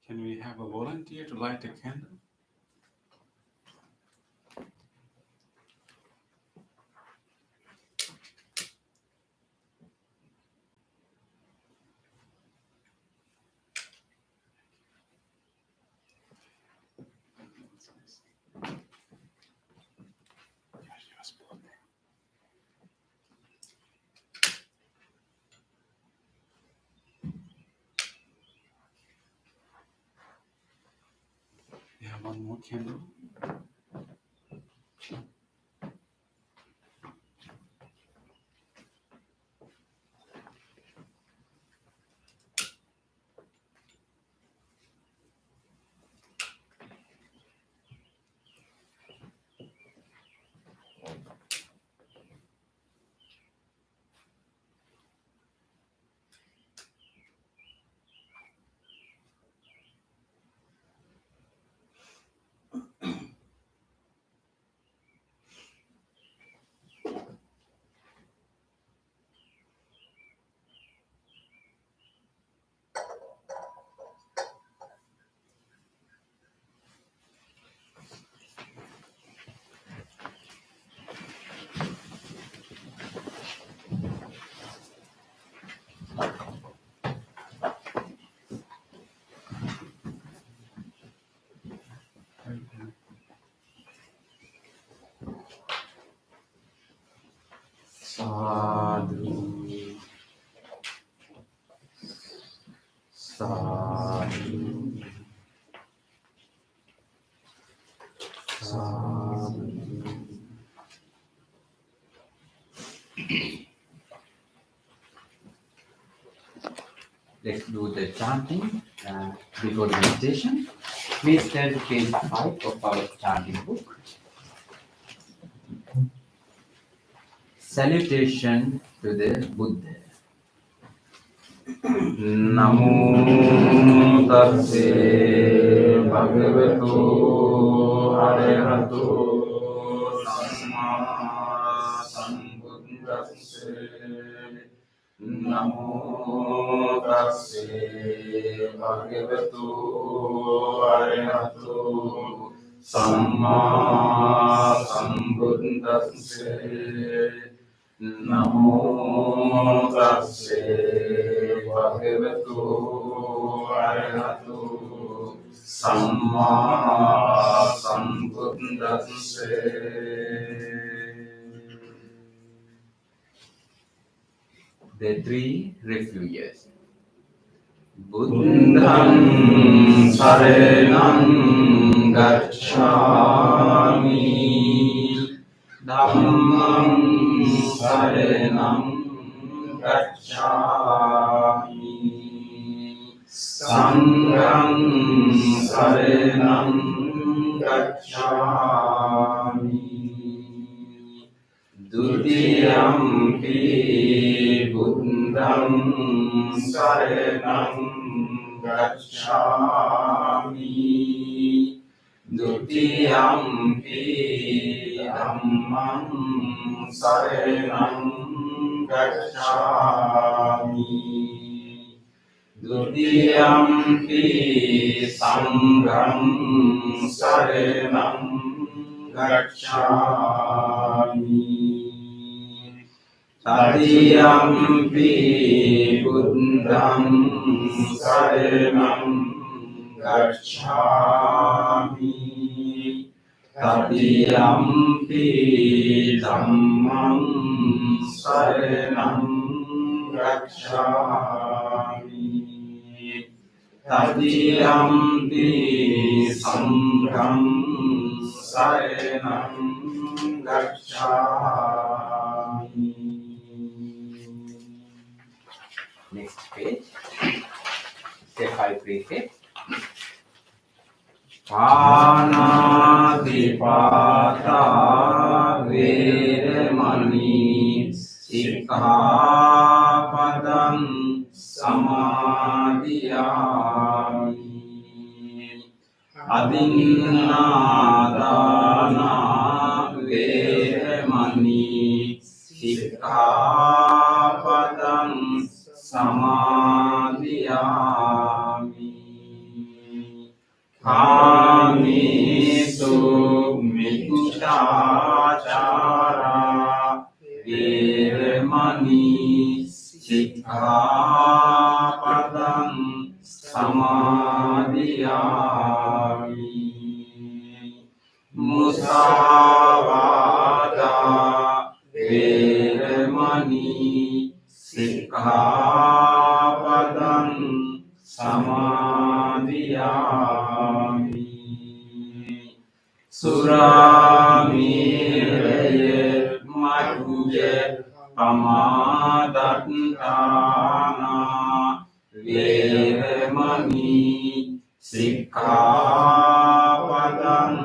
Can we have a volunteer to light a candle? Yeah, one more candle. Sadhu. Sadhu. Let's do the chanting before the meditation. Please turn to page 5 of our chanting book. Salutation to the Buddha. Namo tassa bhagavato arahato samma sambuddhassa. Namo tassa bhagavato arahato samma sambuddhassa. Namo tassa bhagavato arahato samma sambuddhassa. The three refuges. Buddham saranam gacchami, Dhammam saranam gacchami, Sangham saranam gacchami, Dutiyampi Buddham saranam gacchami, Dutiyampi Dhammam saranam gacchami, Dutiyampi Sangham saranam gacchami, Tatiyampi Buddham saranam gacchami, Tatiyampi Dhammam saranam gacchami, Tatiyampi Sangham saranam gacchami. Next page. Step 5 precept. Pāṇātipātā vēremani sikkhapadam samādhiyāmi. Adinādāna vēremani sikkhapadam samādhiyāmi. Kāmesu miccāchārā vēremani sikkhapadam samādhiyāmi. Musāvādā vēremani sikkhapadam samādhiyāmi. Surāmiraya majja pamādattāna vēremani sikkhapadam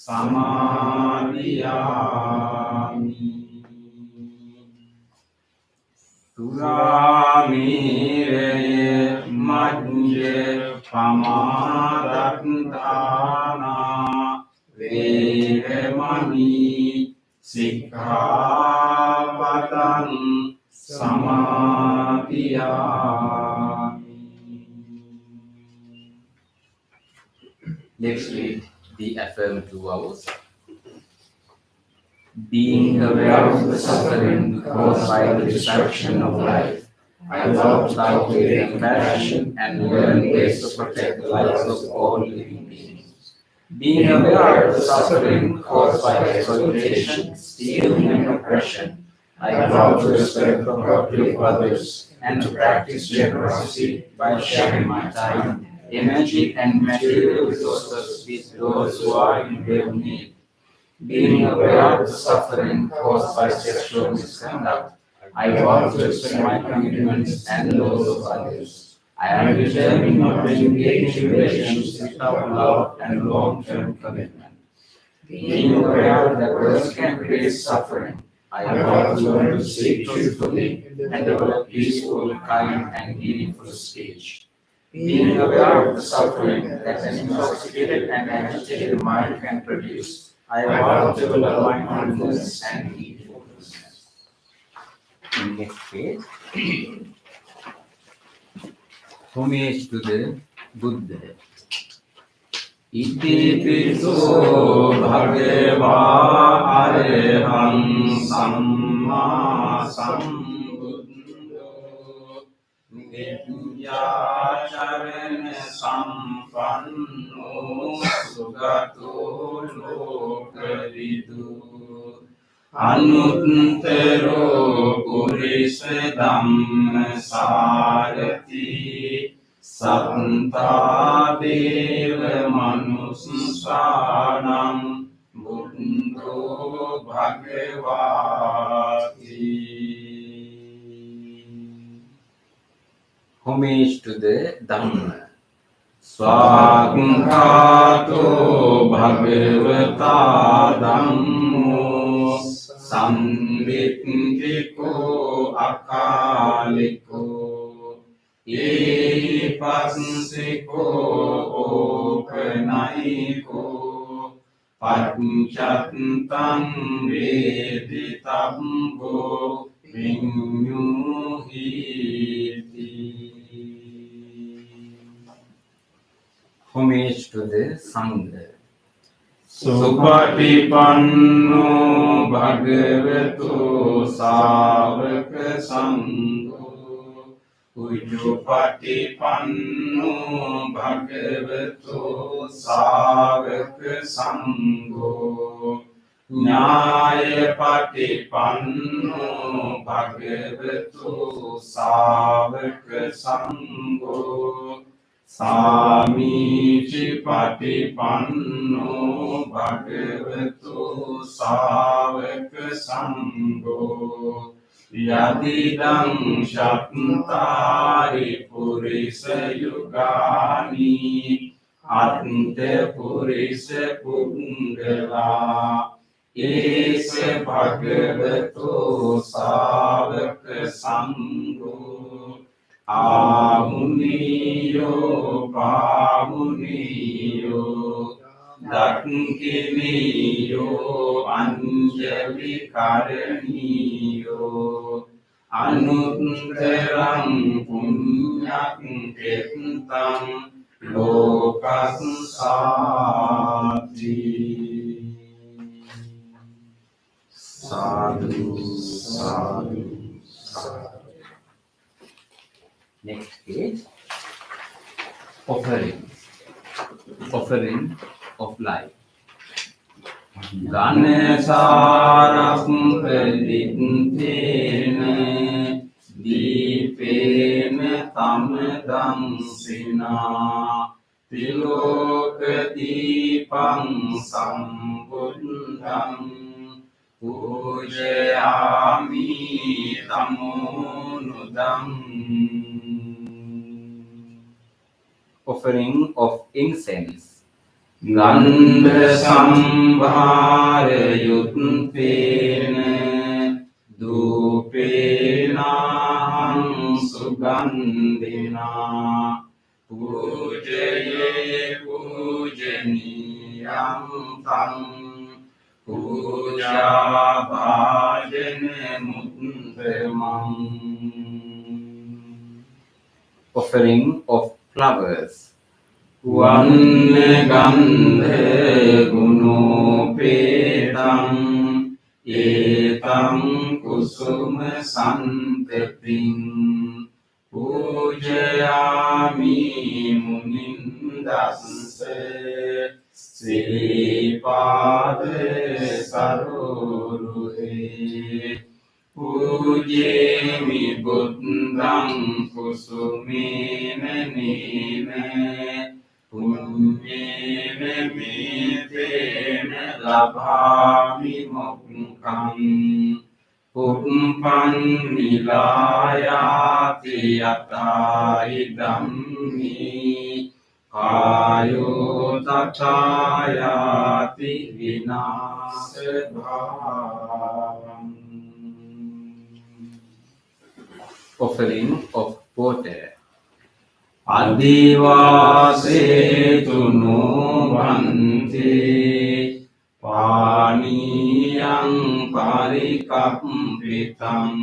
samādhiyāmi. Surāmiraya majja pamādattāna vēremani sikkhapadam samādhiyāmi. Let's read the affirmative vows. Being aware of the suffering caused by the destruction of life, I vow to cultivate compassion and learn ways to protect the lives of all living beings. Being aware of the suffering caused by exploitation, stealing, and oppression, I vow to respect the property of others and to practice generosity by sharing my time, energy, and material resources with those who are in real need. Being aware of the suffering caused by sexual misconduct, I vow to respect my commitments and those of others. I am determined not to engage in relations without love and long-term commitment. Being aware that words can create suffering, I vow to learn to speak truthfully and develop peaceful, kind, and meaningful speech. Being aware of the suffering that an intoxicated and agitated mind can produce, I vow to develop mindfulness and heedfulness. Next page. Homage to the Buddha. Iti piso bhagava araham samma sambuddho Vidyacharana sampanno sugato lokaridu Anuttaro purisa dhamma sarati Sattva deva manussanam buddho bhagavati. Homage to the Dhamma. Swakhato bhagavata dhammo samvittiko akaliko Epassiko opanayiko Panchattam veditabbo vinyuhiti. Homage to the Sangha. Supatipanno bhagavato savaka sangho Ujupatipanno bhagavato savaka sangho Nyayapatipanno bhagavato savaka sangho Samici patipanno bhagavato savaka sangho Yadidam shattari purisa yugani Ante purisa pungala Ese bhagavato savaka sangho Amuniyo pamuniyo Dakkiniyo anjali karaniyo Anutteram punyak ketam lokasati. Sadhu, sadhu, sadhu. Next page. Offering. Offering of life. Ganesaram praditena Deepena tamadam sina Tilokadipam sambuddham Pujayami tamonudam. Offering of incense. Gandha sambhara yutpena dupena sugandhina pujaye pujaniyam tam puja bhajane muttamam. Offering of flowers. Vanne gandhe gunopetam etam kusuma santatim pujayami munindase sripade saruruhe Pujemi Buddhang Kusumene Nene Punyene Mitene Labhami Mokkang Pumpang Nilayati Yatai Dhammi Kayo Tatayati Vinasebhavang. Offering of water. Adivase no bhante paniyang parikappitam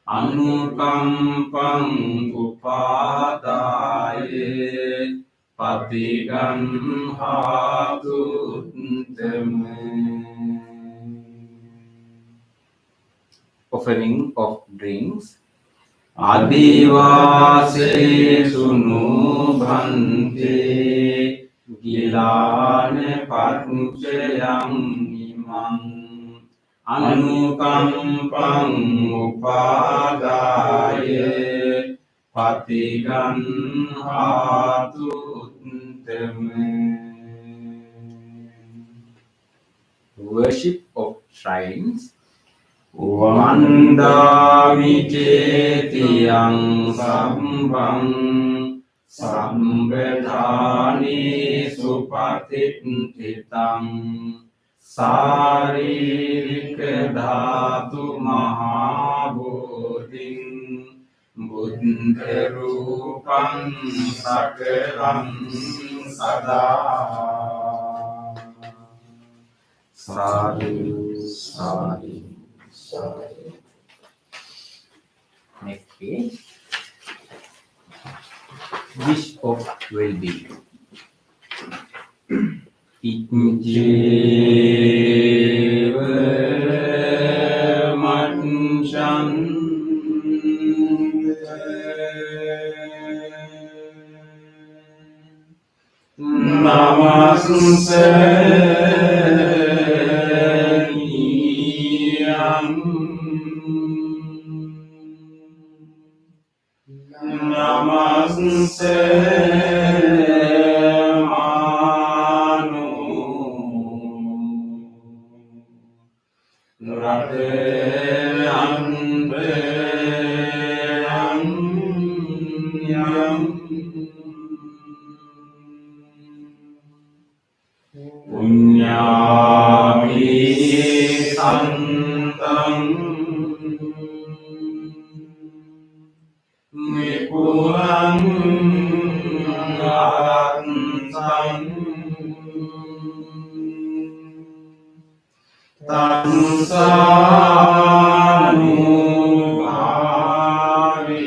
anukampang upadaye patiganhatu teme. Offering of drinks. Adivase no bhante gilane patchayang imang anukampang upadaye patiganhatu teme. Worship of shrines. Vandami cetiyang sambang sambedhani supatititang saririka dhatu mahabodhin buddha rupang sakalam sada. Sadhu, sadhu. Next page. Wish of well-being. Itjeva namaste namaste manu rate ande yam punyami santang Nipulang Arantang Tansanu Bhavime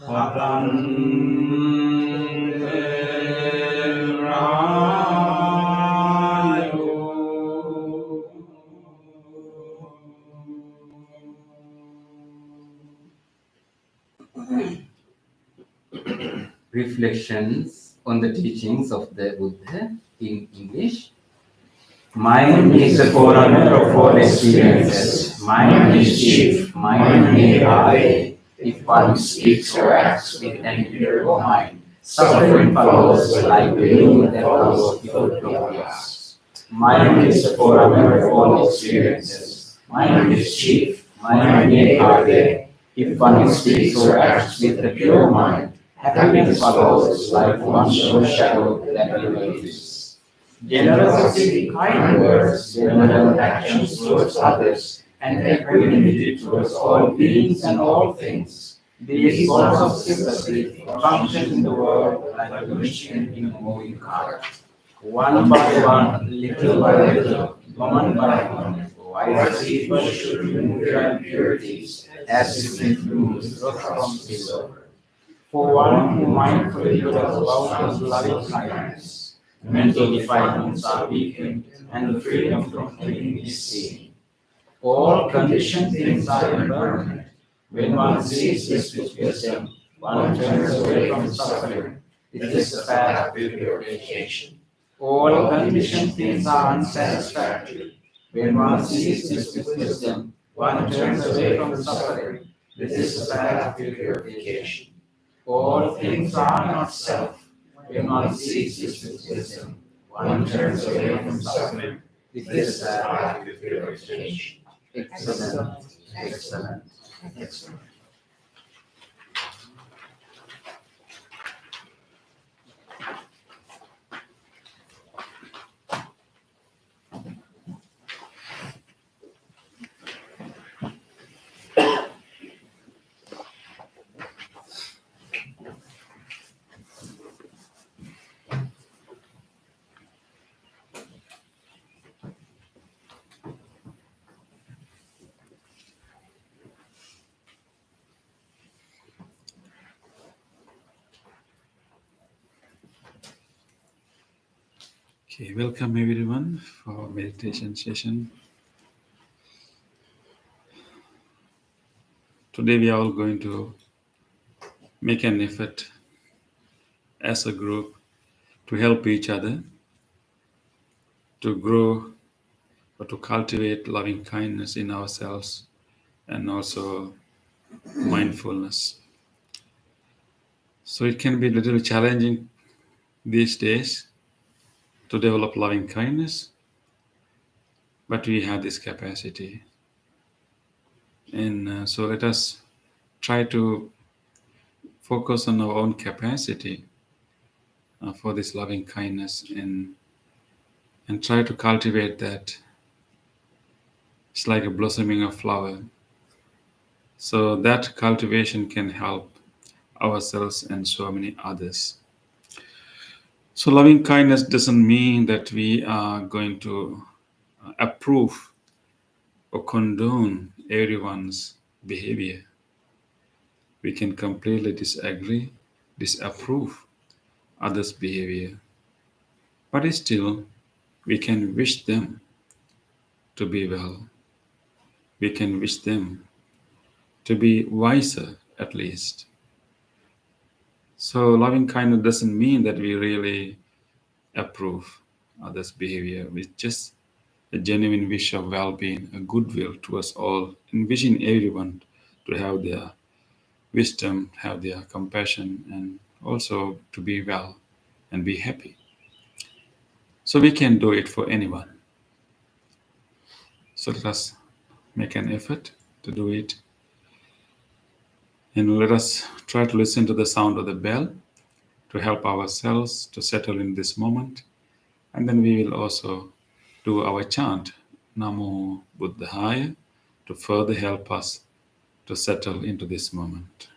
Hatante Rayo. Reflections on the teachings of the Buddha in English. Mind is the forerunner of all experiences. Mind is chief. Mind may obey. If one speaks or acts with an impure mind, suffering follows like the wind that blows before the blast. Mind is the forerunner of all experiences. Mind is chief. Mind may obey. If one speaks or acts with a pure mind, happiness follows like one shadow that elevates. Generosity, kind words, benevolent actions towards others, and equanimity towards all beings and all things. These forms of sympathy function in the world like a machine in a moving car. One by one, little by little, moment by moment, wise people should remove their impurities as it removes rust from silver. For one who mindfully does boundless loving kindness, mental defilements are weakened, and the freedom from clinging is seen. All conditioned things are impermanent. When one sees this with wisdom, one turns away from suffering. It is the path of purification. All conditioned things are unsatisfactory. When one sees this with wisdom, one turns away from suffering. This is the path of purification. All things are not self. When one sees this with wisdom, one turns away from suffering. This is the path of purification. Excellent, excellent, excellent. Okay, welcome everyone for meditation session. Today we are all going to make an effort as a group to help each other to grow or to cultivate loving kindness in ourselves and also mindfulness. So it can be a little challenging these days to develop loving kindness, but we have this capacity. And so let us try to focus on our own capacity for this loving kindness and try to cultivate that. It's like a blossoming of flower. So that cultivation can help ourselves and so many others. So loving kindness doesn't mean that we are going to approve or condone everyone's behavior. We can completely disagree, disapprove others' behavior, but still we can wish them to be well. We can wish them to be wiser at least. So loving kindness doesn't mean that we really approve others' behavior. It's just a genuine wish of well-being, a goodwill to us all, and wishing everyone to have their wisdom, have their compassion, and also to be well and be happy. So we can do it for anyone. So let us make an effort to do it. And let us try to listen to the sound of the bell to help ourselves to settle in this moment. And then we will also do our chant, Namo Buddhaya, to further help us to settle into this moment.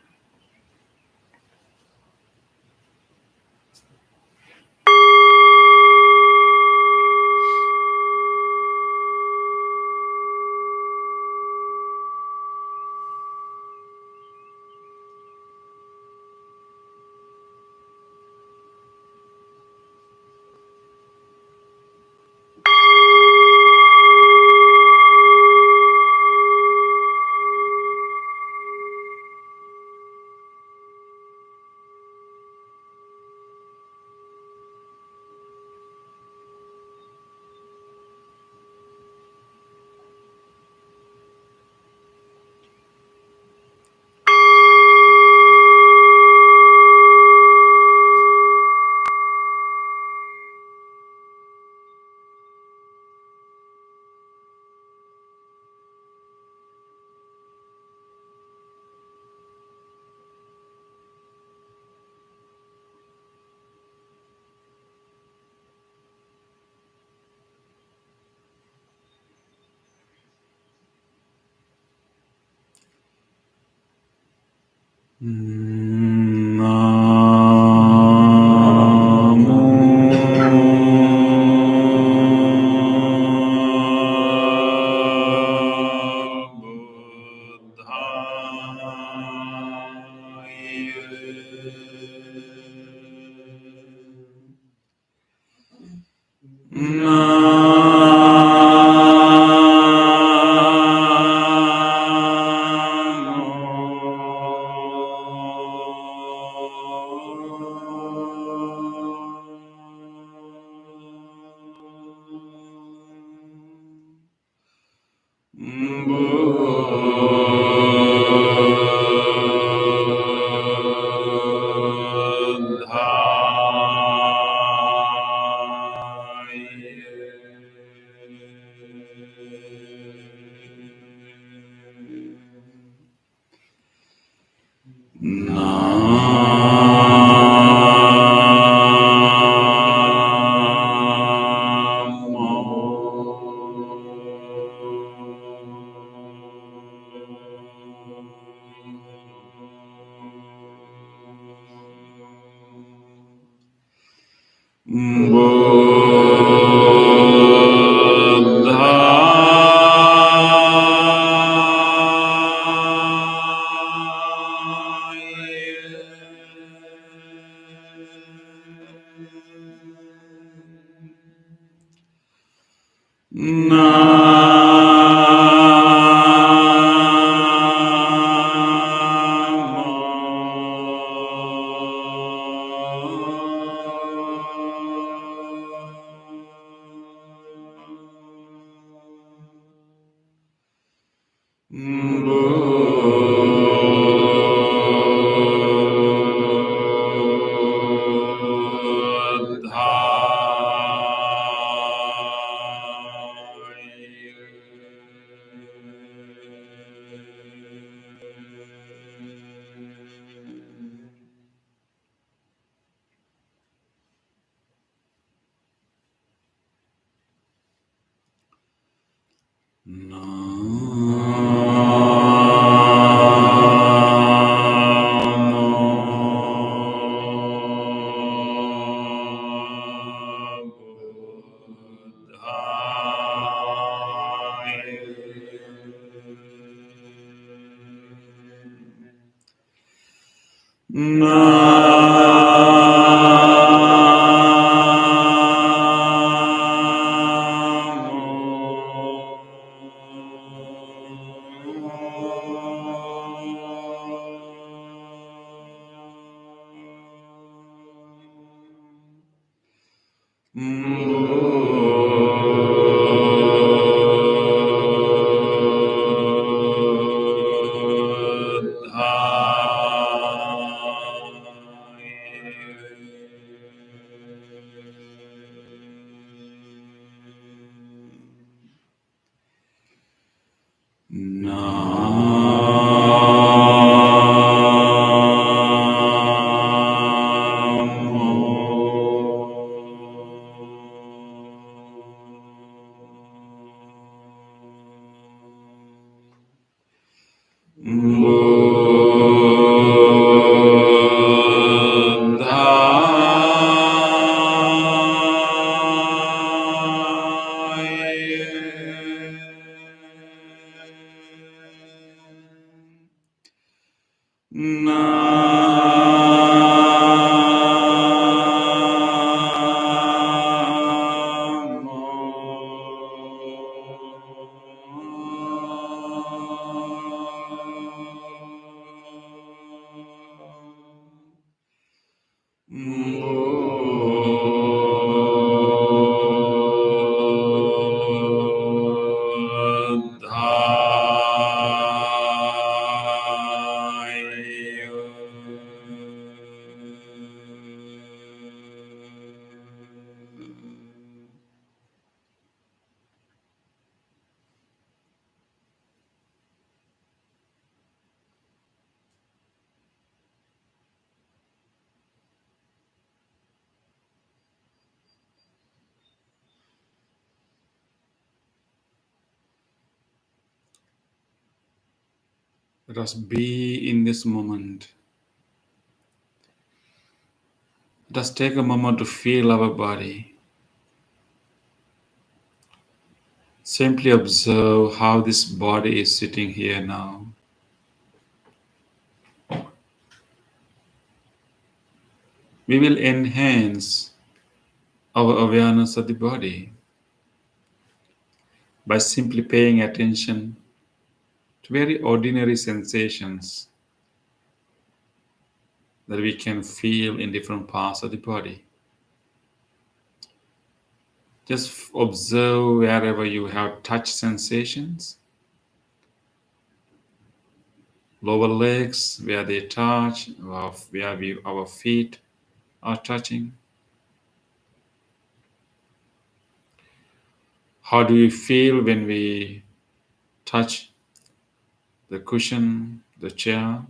Let us be in this moment. Let us take a moment to feel our body. Simply observe how this body is sitting here now. We will enhance our awareness of the body by simply paying attention to very ordinary sensations that we can feel in different parts of the body. Just observe wherever you have touch sensations, lower legs, where they touch, or where our feet are touching. How do you feel when we touch the cushion, the chair?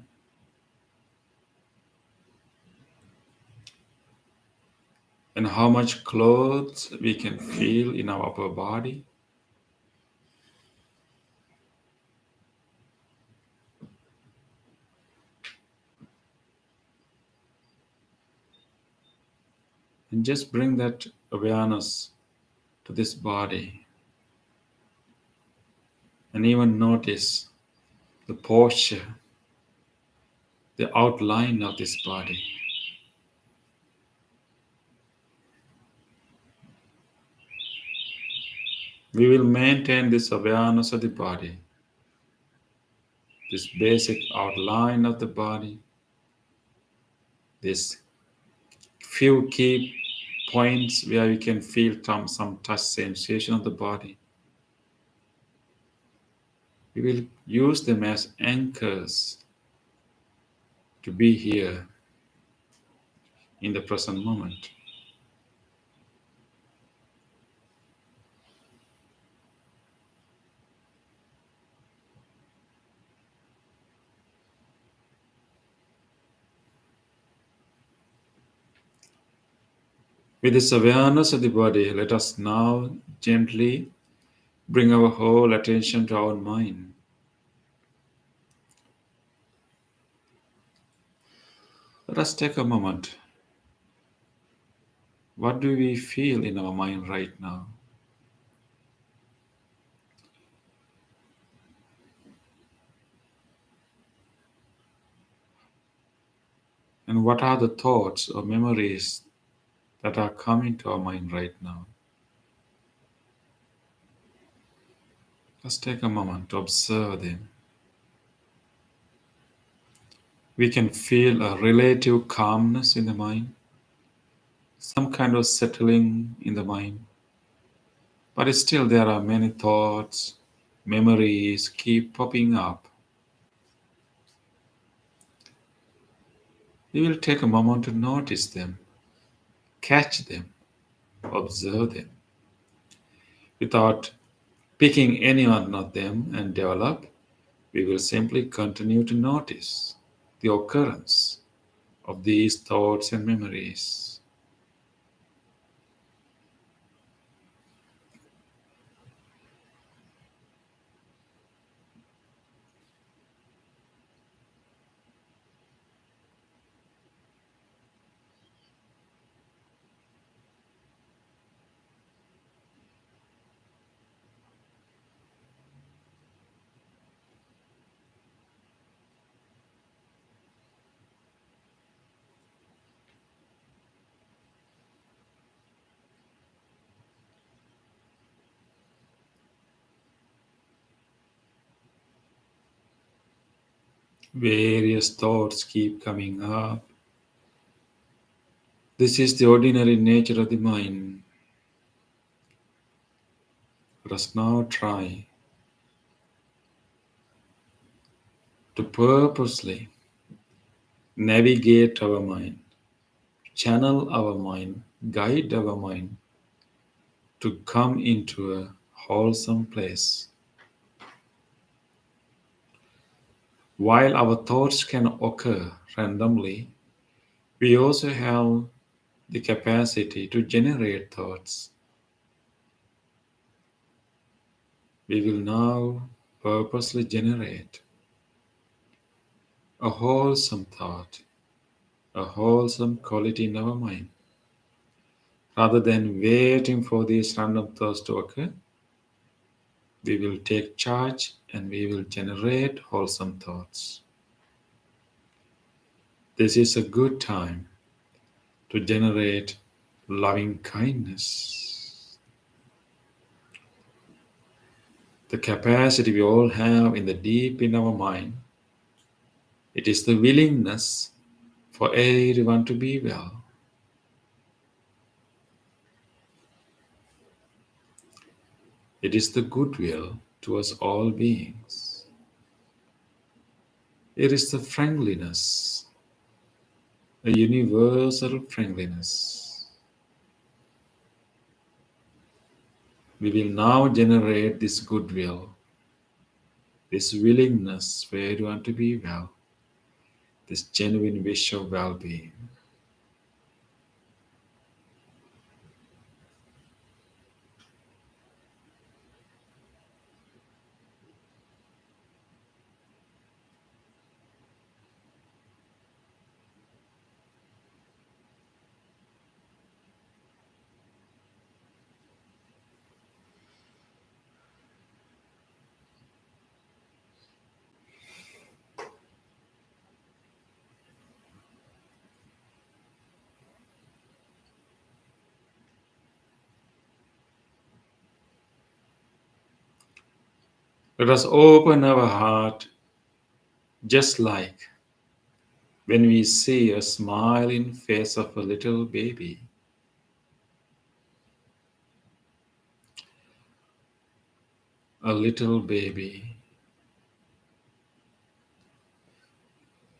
And how much clothes we can feel in our upper body? And just bring that awareness to this body. And even notice the posture, the outline of this body. We will maintain this awareness of the body, this basic outline of the body, this few key points where you can feel some touch sensation of the body. We will use them as anchors to be here in the present moment. With this awareness of the body, let us now gently bring our whole attention to our mind. Let us take a moment. What do we feel in our mind right now? And what are the thoughts or memories that are coming to our mind right now? Let's take a moment to observe them. We can feel a relative calmness in the mind, some kind of settling in the mind. But still, there are many thoughts, memories keep popping up. We will take a moment to notice them, catch them, observe them, without picking any one of them and develop. We will simply continue to notice the occurrence of these thoughts and memories. Various thoughts keep coming up. This is the ordinary nature of the mind. Let us now try to purposely navigate our mind, channel our mind, guide our mind to come into a wholesome place. While our thoughts can occur randomly, we also have the capacity to generate thoughts. We will now purposely generate a wholesome thought, a wholesome quality in our mind. Rather than waiting for these random thoughts to occur, we will take charge and we will generate wholesome thoughts. This is a good time to generate loving kindness. The capacity we all have in the deep in our mind, it is the willingness for everyone to be well. It is the goodwill towards all beings. It is the friendliness, a universal friendliness. We will now generate this goodwill, this willingness for everyone to be well, this genuine wish of well-being. Let us open our heart just like when we see a smiling face of a little baby. A little baby.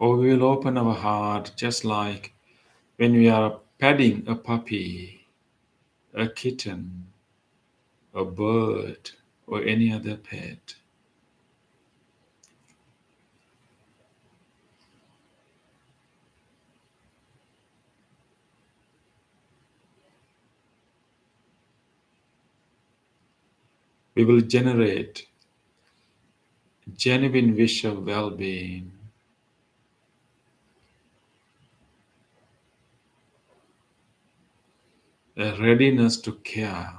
Or we will open our heart just like when we are petting a puppy, a kitten, a bird, or any other pet. We will generate genuine wish of well-being, a readiness to care,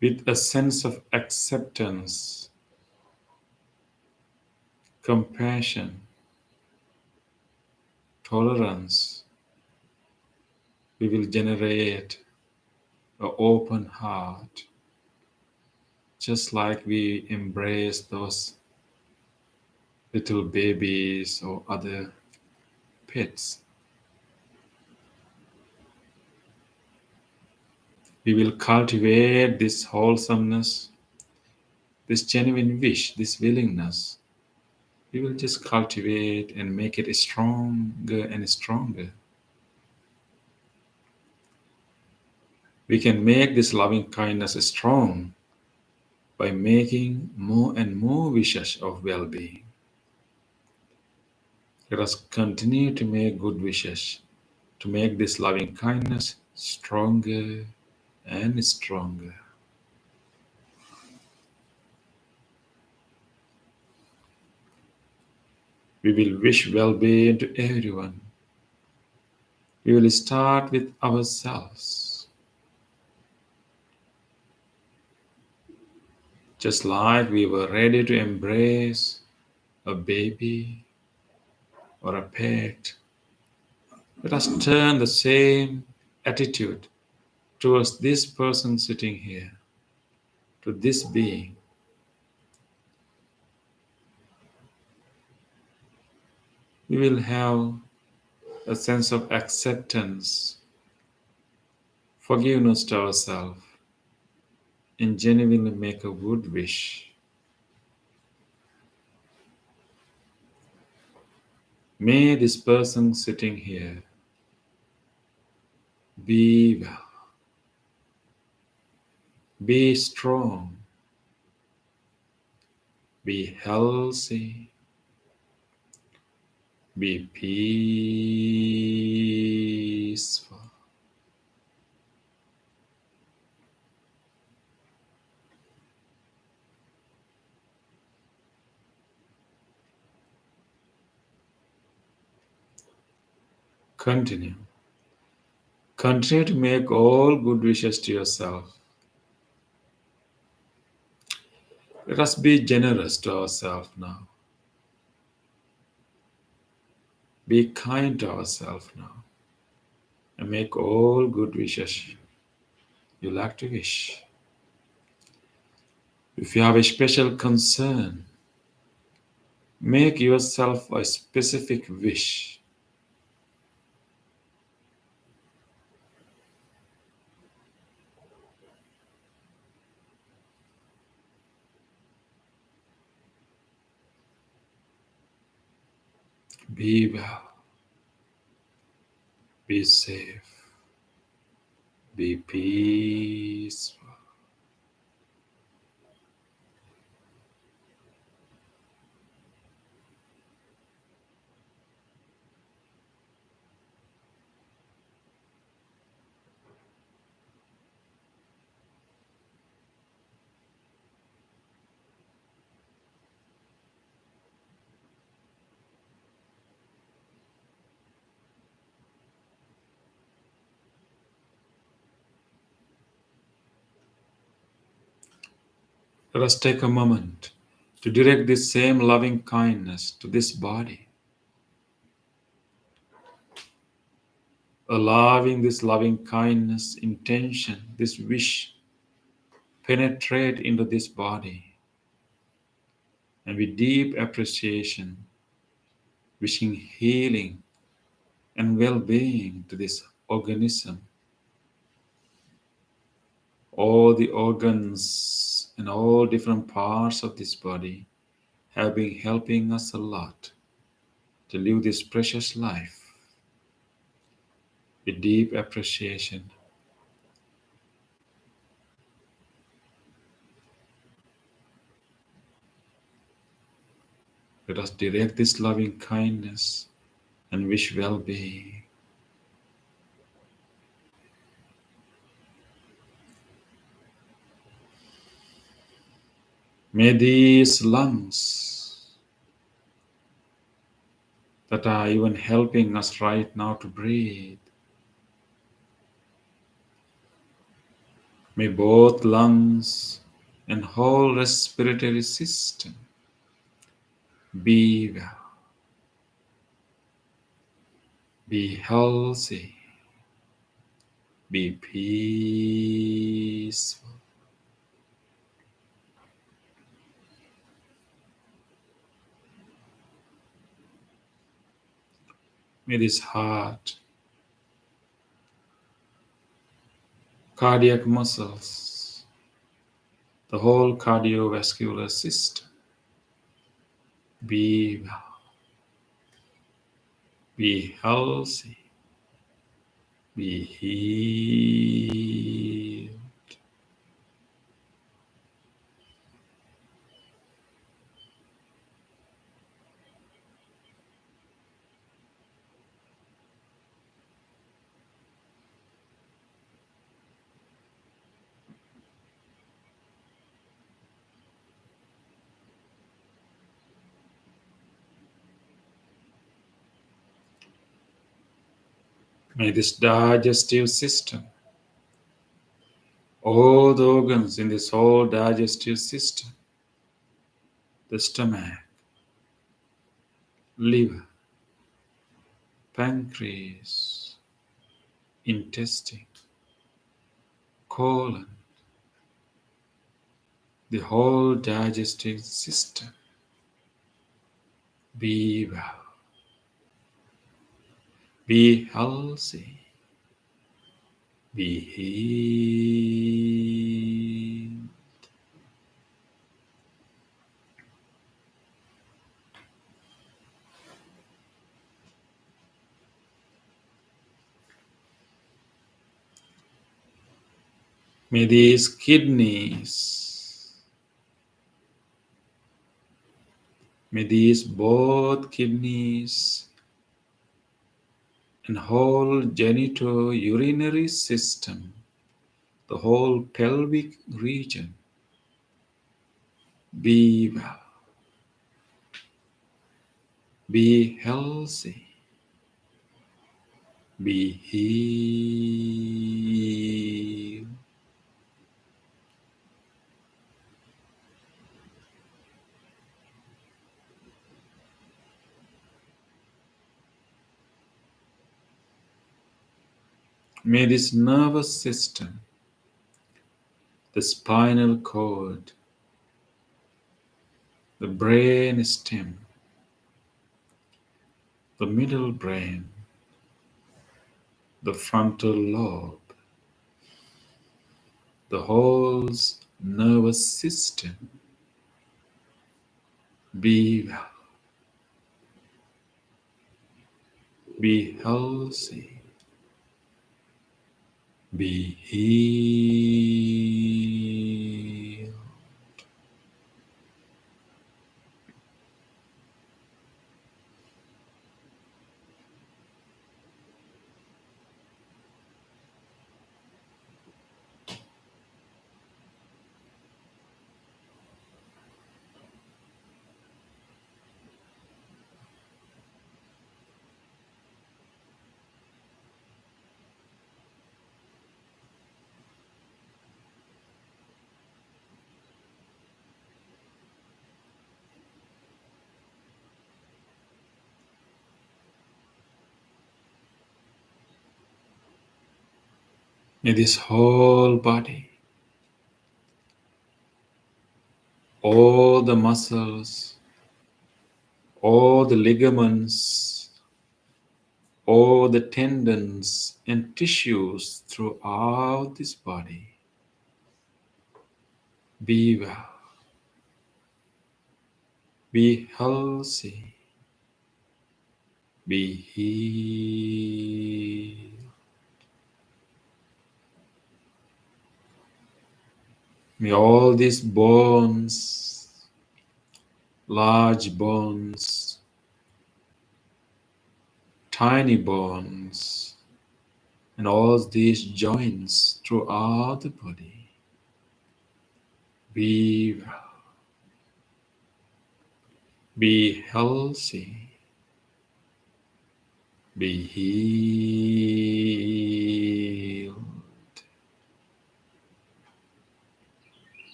with a sense of acceptance, compassion, tolerance. We will generate an open heart, just like we embrace those little babies or other pets. We will cultivate this wholesomeness, this genuine wish, this willingness. We will just cultivate and make it stronger and stronger. We can make this loving kindness strong by making more and more wishes of well being. Let us continue to make good wishes to make this loving kindness stronger and stronger. We will wish well being to everyone. We will start with ourselves. Just like we were ready to embrace a baby or a pet, let us turn the same attitude towards this person sitting here, to this being. We will have a sense of acceptance, forgiveness to ourselves, and genuinely make a good wish. May this person sitting here be well, be strong, be healthy, be peaceful. Continue. Continue to make all good wishes to yourself. Let us be generous to ourselves now. Be kind to ourselves now. And make all good wishes you like to wish. If you have a special concern, make yourself a specific wish. Be well. Be safe. Be peaceful. Let us take a moment to direct this same loving kindness to this body. allowing this loving kindness, intention, this wish penetrate into this body, and with deep appreciation, wishing healing and well-being to this organism. All the organs and all different parts of this body have been helping us a lot to live this precious life with deep appreciation. Let us direct this loving kindness and wish well-being. May these lungs that are even helping us right now to breathe, may both lungs and whole respiratory system be well, be healthy, be peaceful. May this heart, cardiac muscles, the whole cardiovascular system be well, be healthy, be healed. May this digestive system, all the organs in this whole digestive system, the stomach, liver, pancreas, intestine, colon, the whole digestive system be well, be healthy, be healed. May these kidneys, may these both kidneys and whole genitourinary system, the whole pelvic region be well, be healthy, be healed. May this nervous system, the spinal cord, the brain stem, the middle brain, the frontal lobe, the whole nervous system be well, be healthy, be healed. May this whole body, all the muscles, all the ligaments, all the tendons and tissues throughout this body be well, be healthy, be healed. May all these bones, large bones, tiny bones, and all these joints throughout the body be well, be healthy, be healed.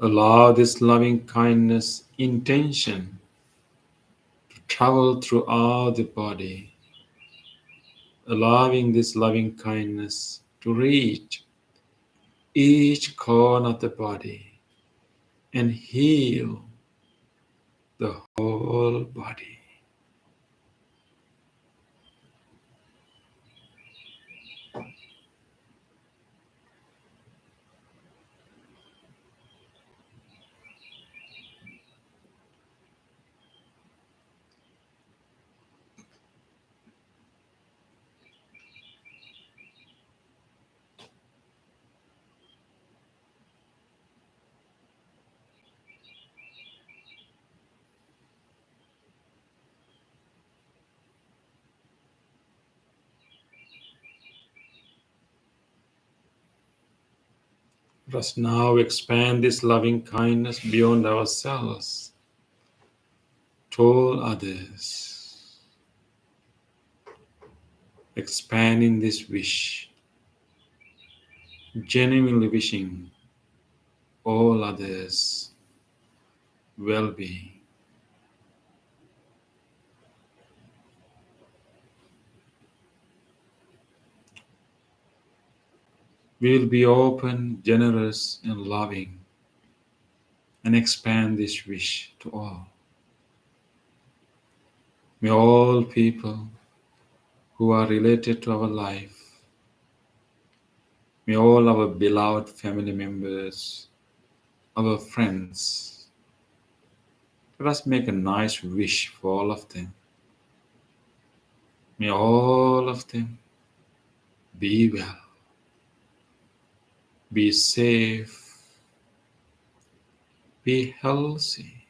Allow this loving kindness intention to travel throughout the body, allowing this loving kindness to reach each corner of the body and heal the whole body. Let us now expand this loving kindness beyond ourselves to all others, expanding this wish, genuinely wishing all others well-being. We will be open, generous, and loving, and expand this wish to all. May all people who are related to our life, may all our beloved family members, our friends, let us make a nice wish for all of them. May all of them be well, be safe, be healthy,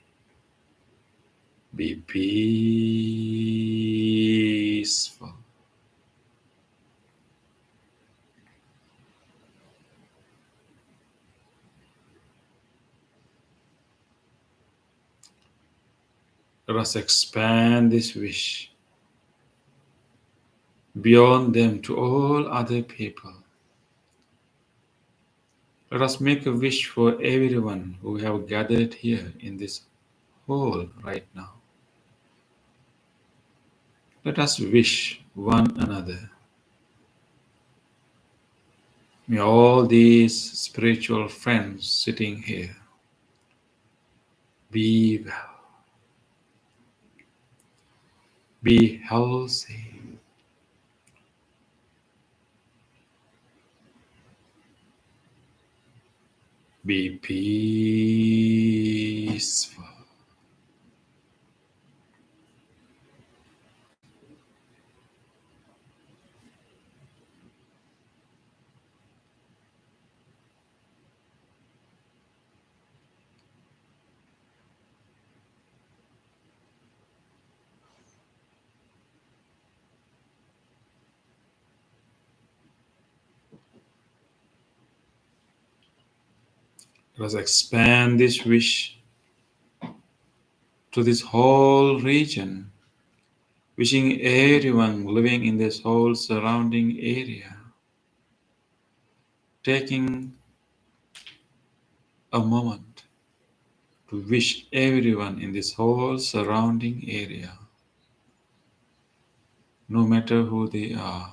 be peaceful. Let us expand this wish beyond them to all other people. Let us make a wish for everyone who have gathered here in this hall right now. Let us wish one another. May all these spiritual friends sitting here be well, be healthy, be peaceful. Let us expand this wish to this whole region, wishing everyone living in this whole surrounding area, taking a moment to wish everyone in this whole surrounding area, no matter who they are,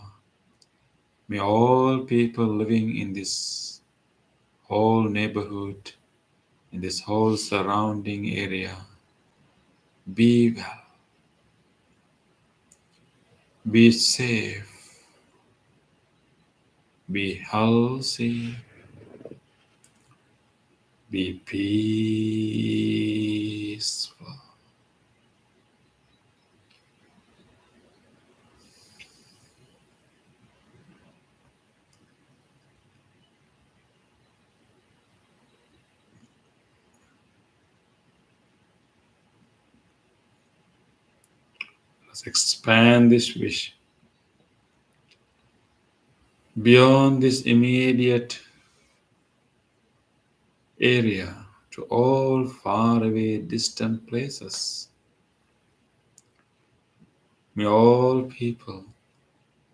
may all people living in this whole neighborhood, in this whole surrounding area, be well, be safe, be healthy, be peaceful. Let's expand this wish beyond this immediate area to all faraway, distant places. May all people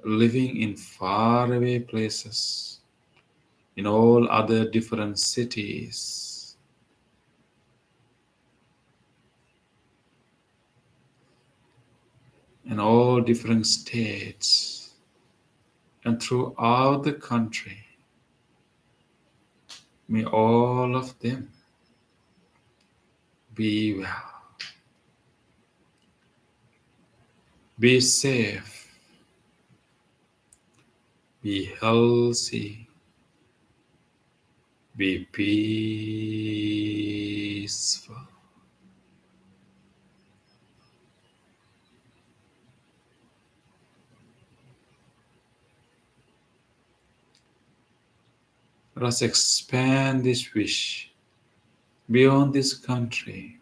living in faraway places, in all other different cities, in all different states, and throughout the country, may all of them be well, be safe, be healthy, be peaceful. Let us expand this wish beyond this country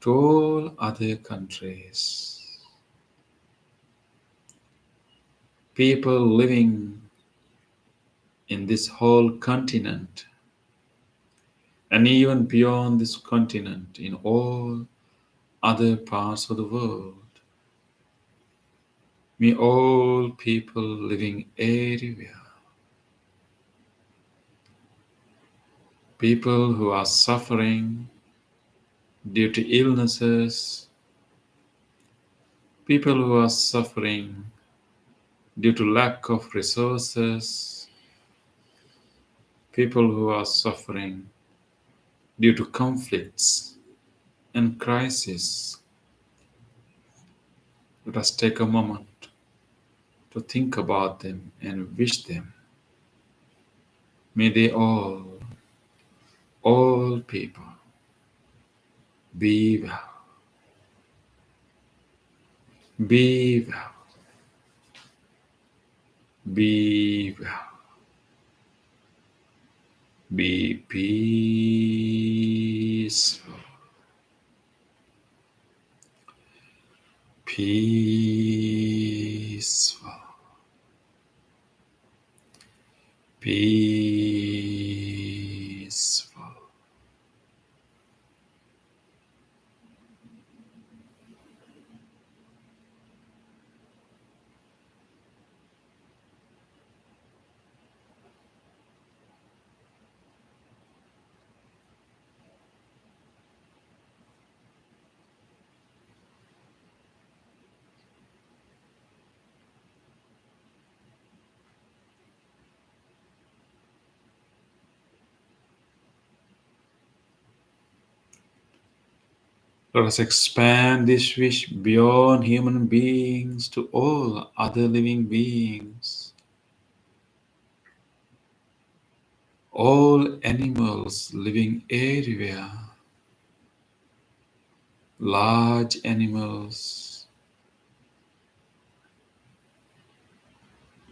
to all other countries. People living in this whole continent and even beyond this continent in all other parts of the world. May all people living everywhere, people who are suffering due to illnesses, people who are suffering due to lack of resources, people who are suffering due to conflicts and crises. Let us take a moment to think about them and wish them. May they all people, be well, be well, be well, be peaceful, peaceful, peaceful. Let us expand this wish beyond human beings to all other living beings, all animals living everywhere, large animals,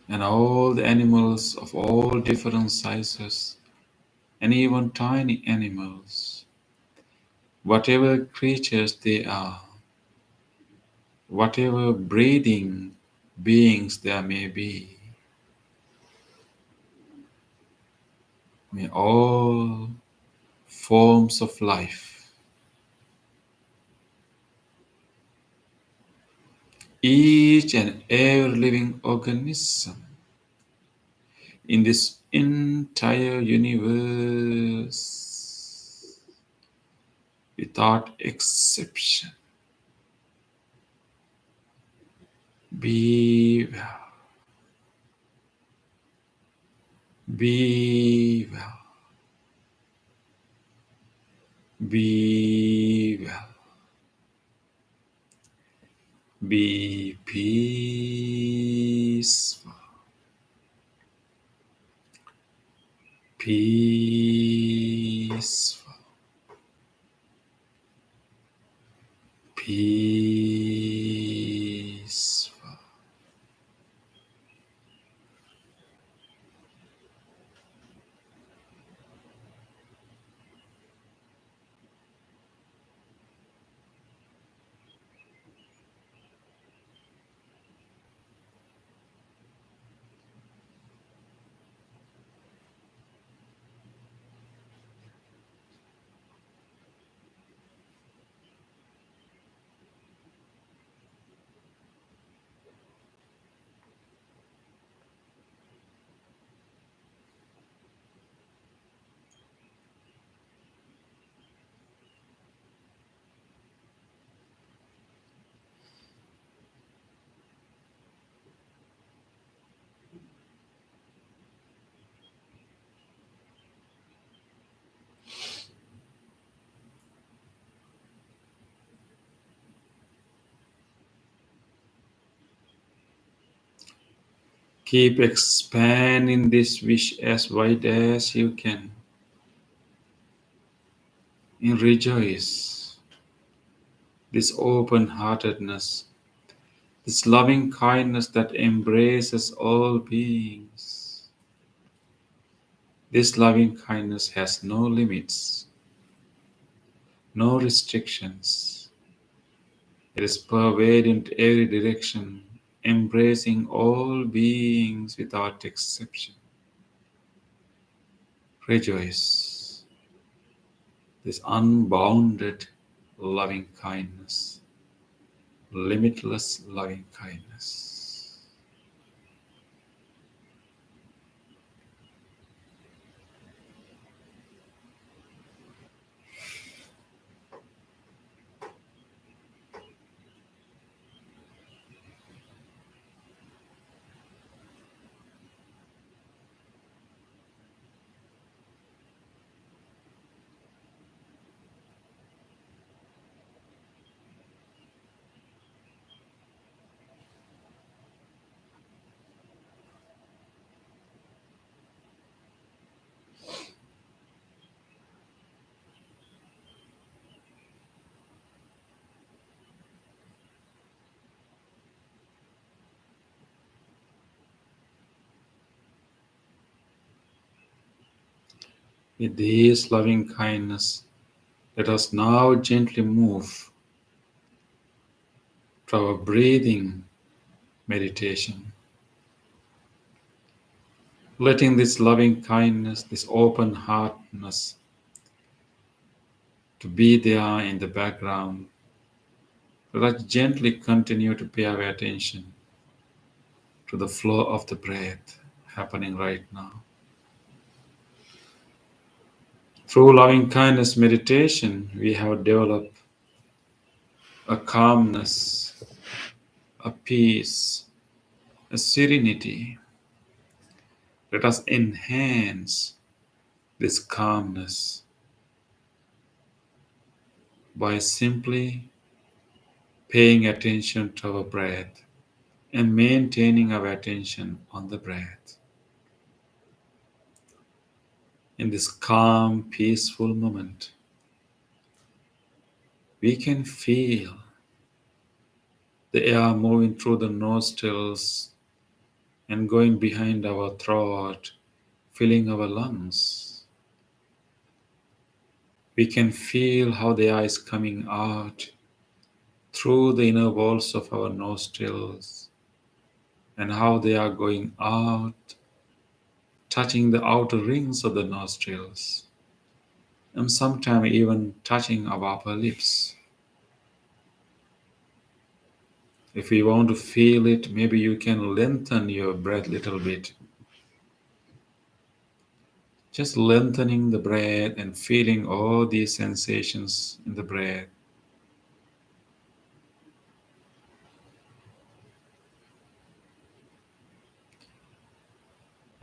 and all the animals of all different sizes, and even tiny animals, whatever creatures they are, whatever breathing beings there may be, may all forms of life. Each and every living organism in this entire universe, without exception, be well, be well, be well, be peaceful, peaceful, peaceful. Keep expanding this wish as wide as you can. And rejoice this open heartedness, this loving kindness that embraces all beings. This loving kindness has no limits, no restrictions. It is pervaded in every direction, embracing all beings without exception. Rejoice this unbounded loving kindness, limitless loving kindness. With this loving kindness, let us now gently move to our breathing meditation, letting this loving kindness, this open heartedness, to be there in the background. Let us gently continue to pay our attention to the flow of the breath happening right now. Through loving kindness meditation, we have developed a calmness, a peace, a serenity. Let us enhance this calmness by simply paying attention to our breath and maintaining our attention on the breath. In this calm, peaceful moment, we can feel the air moving through the nostrils and going behind our throat, filling our lungs. We can feel how the air is coming out through the inner walls of our nostrils and how they are going out, touching the outer rings of the nostrils and sometimes even touching our upper lips. If you want to feel it, maybe you can lengthen your breath a little bit. Just lengthening the breath and feeling all these sensations in the breath.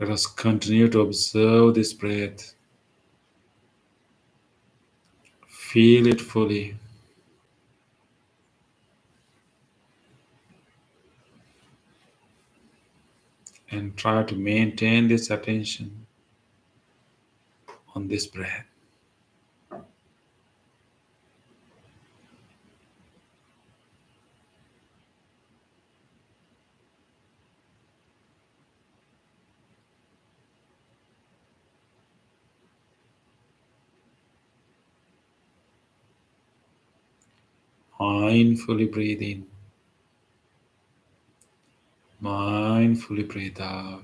Let us continue to observe this breath. Feel it fully and try to maintain this attention on this breath. Mindfully breathe in, mindfully breathe out.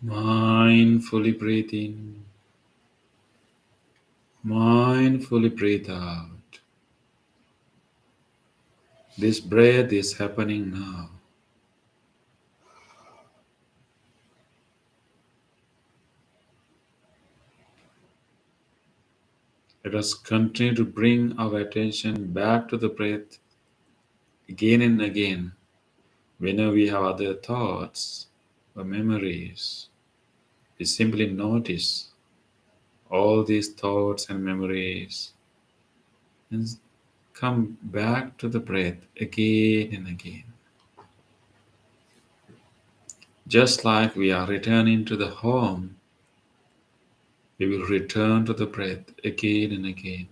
Mindfully breathe in, mindfully breathe out. This breath is happening now. Let us continue to bring our attention back to the breath again and again whenever we have other thoughts or memories. We simply notice all these thoughts and memories and come back to the breath again and again. Just like we are returning to the home, we will return to the breath again and again.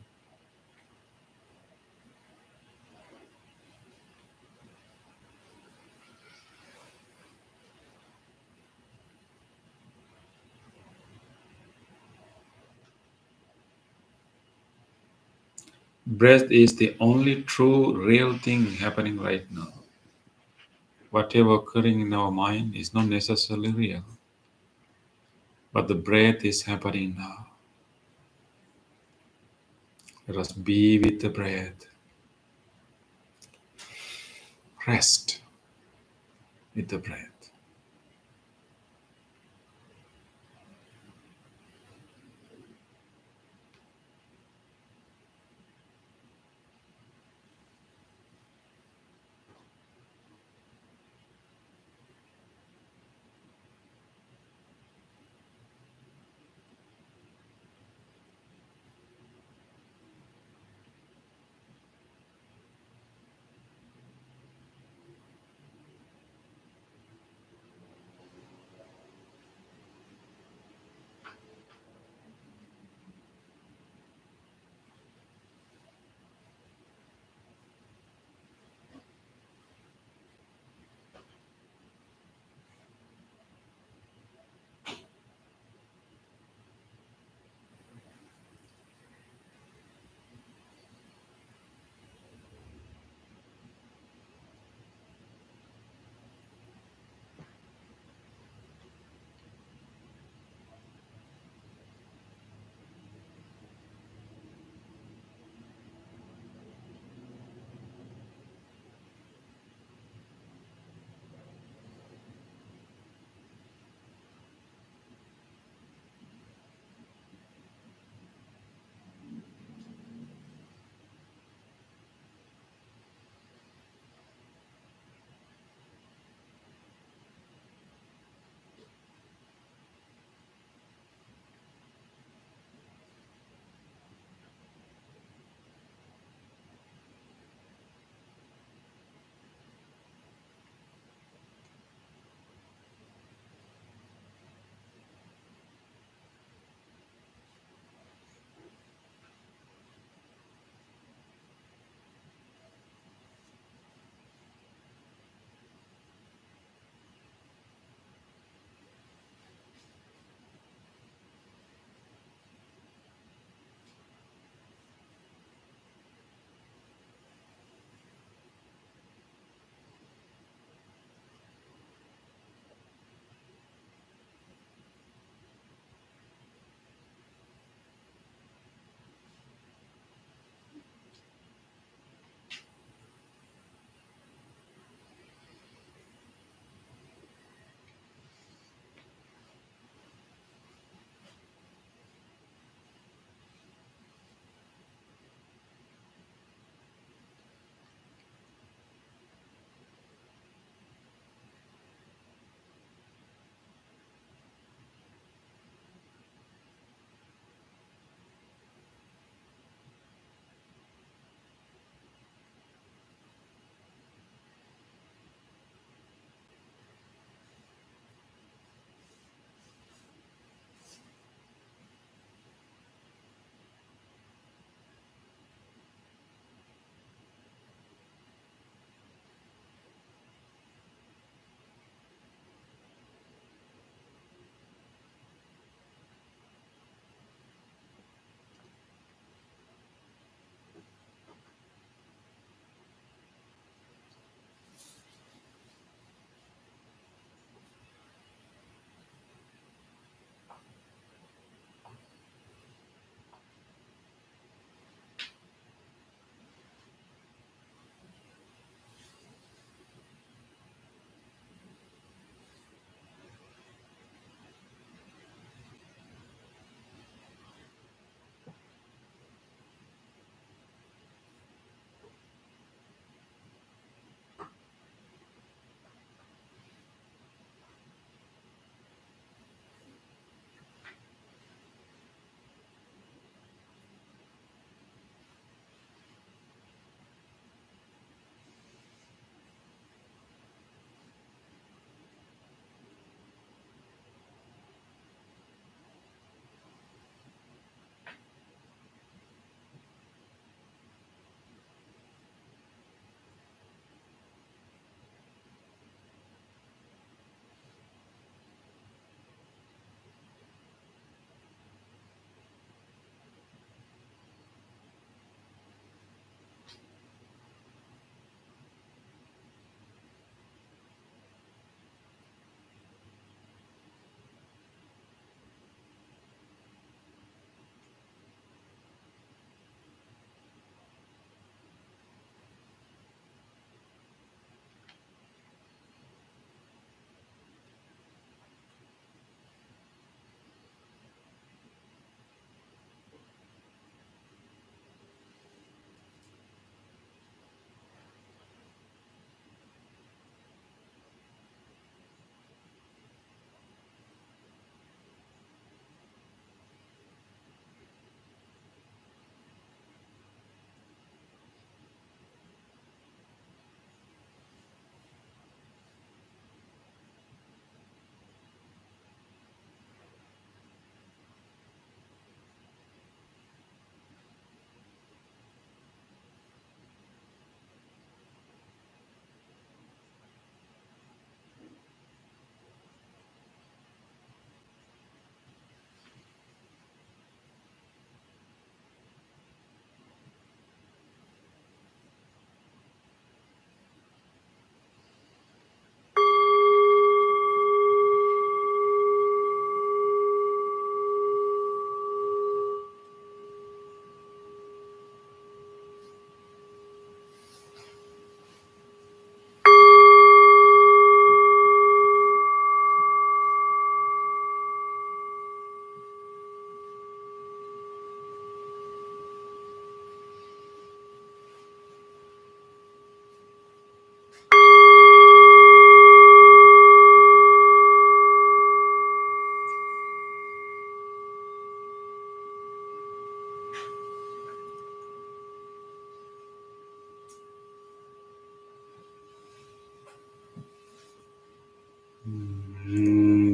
Breath is the only true, real thing happening right now. Whatever occurring in our mind is not necessarily real. but the breath is happening now. Let us be with the breath. Rest with the breath.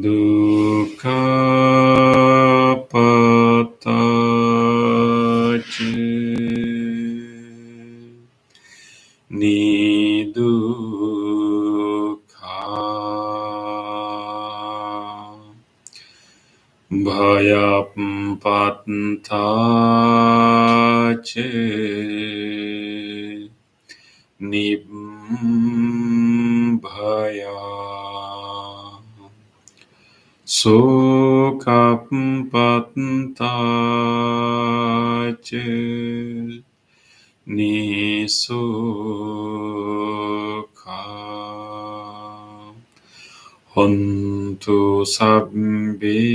Dukkha pataci nidukkha bhayapattaci nibbhaya Sukhapattaci Nisukha Hontu Sabbipi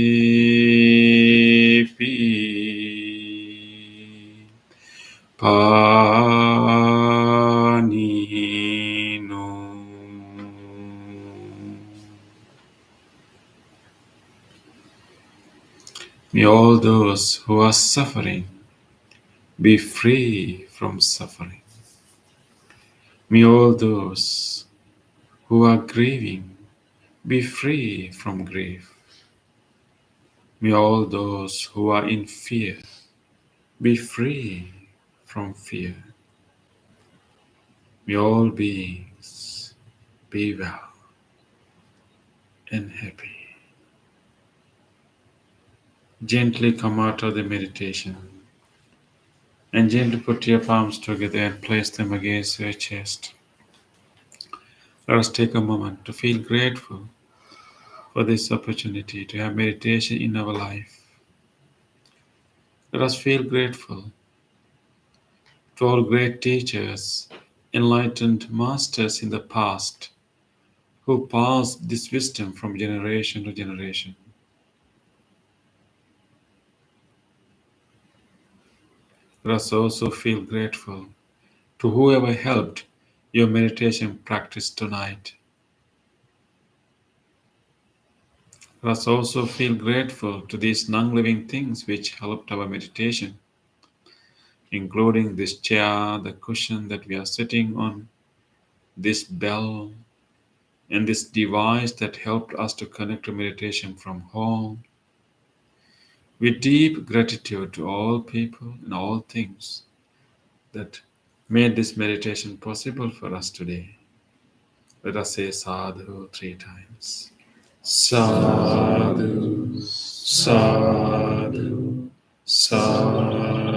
Paninu. May all those who are suffering be free from suffering. May all those who are grieving be free from grief. May all those who are in fear be free from fear. May all beings be well and happy. Gently come out of the meditation and gently put your palms together and place them against your chest. Let us take a moment to feel grateful for this opportunity to have meditation in our life. Let us feel grateful to all great teachers, enlightened masters in the past who passed this wisdom from generation to generation. Let us also feel grateful to whoever helped your meditation practice tonight. Let us also feel grateful to these non-living things which helped our meditation, including this chair, the cushion that we are sitting on, this bell, and this device that helped us to connect to meditation from home. With deep gratitude to all people and all things that made this meditation possible for us today. Let us say sadhu 3 times. Sadhu, sadhu, sadhu.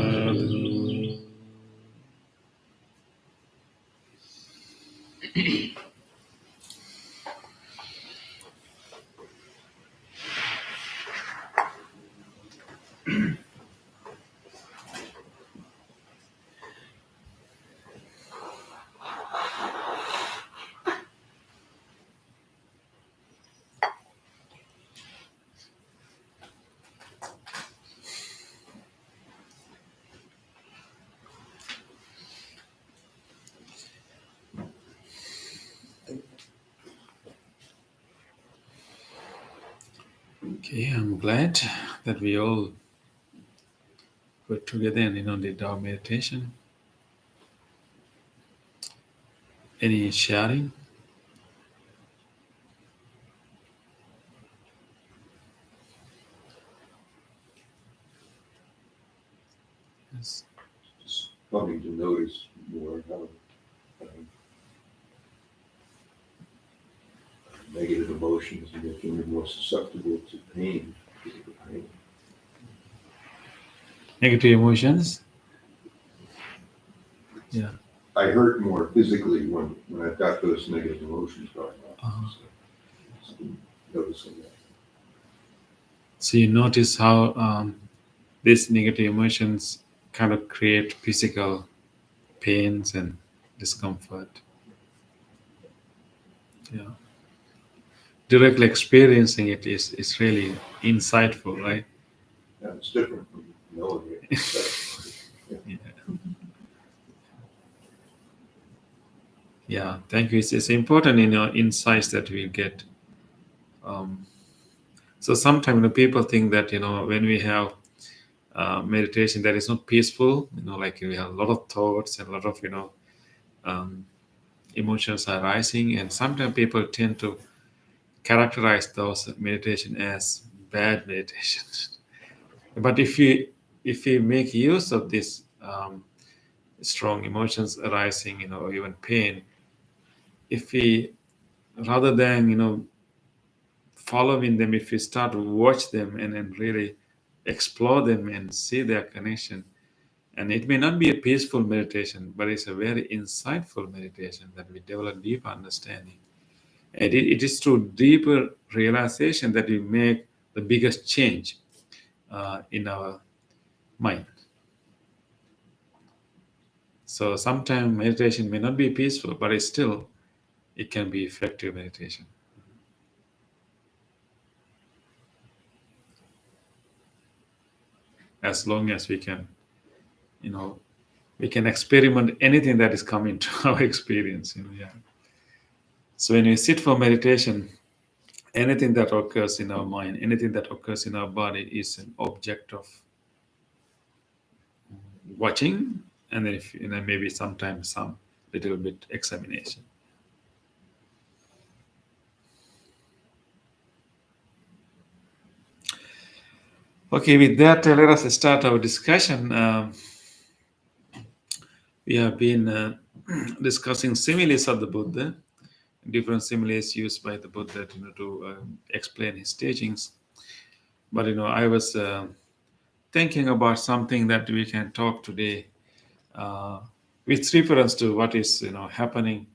Okay, I'm glad that we all put together and did our meditation. Any sharing? Yes. Just coming to notice more how negative emotions and making them more susceptible to pain. Pain. Negative emotions? Yeah. I hurt more physically when I've got those negative emotions going on. Uh-huh. So, just been noticing that. So you notice how these negative emotions kind of create physical pains and discomfort. Yeah. Directly experiencing it is really insightful, right? And it's different from knowing it. Yeah. Yeah, thank you. It's important insights that we get. So sometimes people think that when we have meditation that is not peaceful. Like we have a lot of thoughts and a lot of um, emotions are rising, and sometimes people tend to characterize those meditation as bad meditation. But if we make use of this strong emotions arising, or even pain, if we, rather than following them, if we start to watch them and then really explore them and see their connection, and it may not be a peaceful meditation, but it's a very insightful meditation that we develop deep understanding. And it is through deeper realization that we make the biggest change in our mind. So sometimes meditation may not be peaceful, but it can be effective meditation. As long as we can, we can experiment anything that is coming to our experience. Yeah. So when we sit for meditation, anything that occurs in our mind, anything that occurs in our body is an object of watching, and then if maybe sometimes some little bit examination. Okay, with that, let us start our discussion. We have been discussing similes of the Buddha, different similes used by the Buddha to explain his teachings. But I was thinking about something that we can talk today with reference to what is happening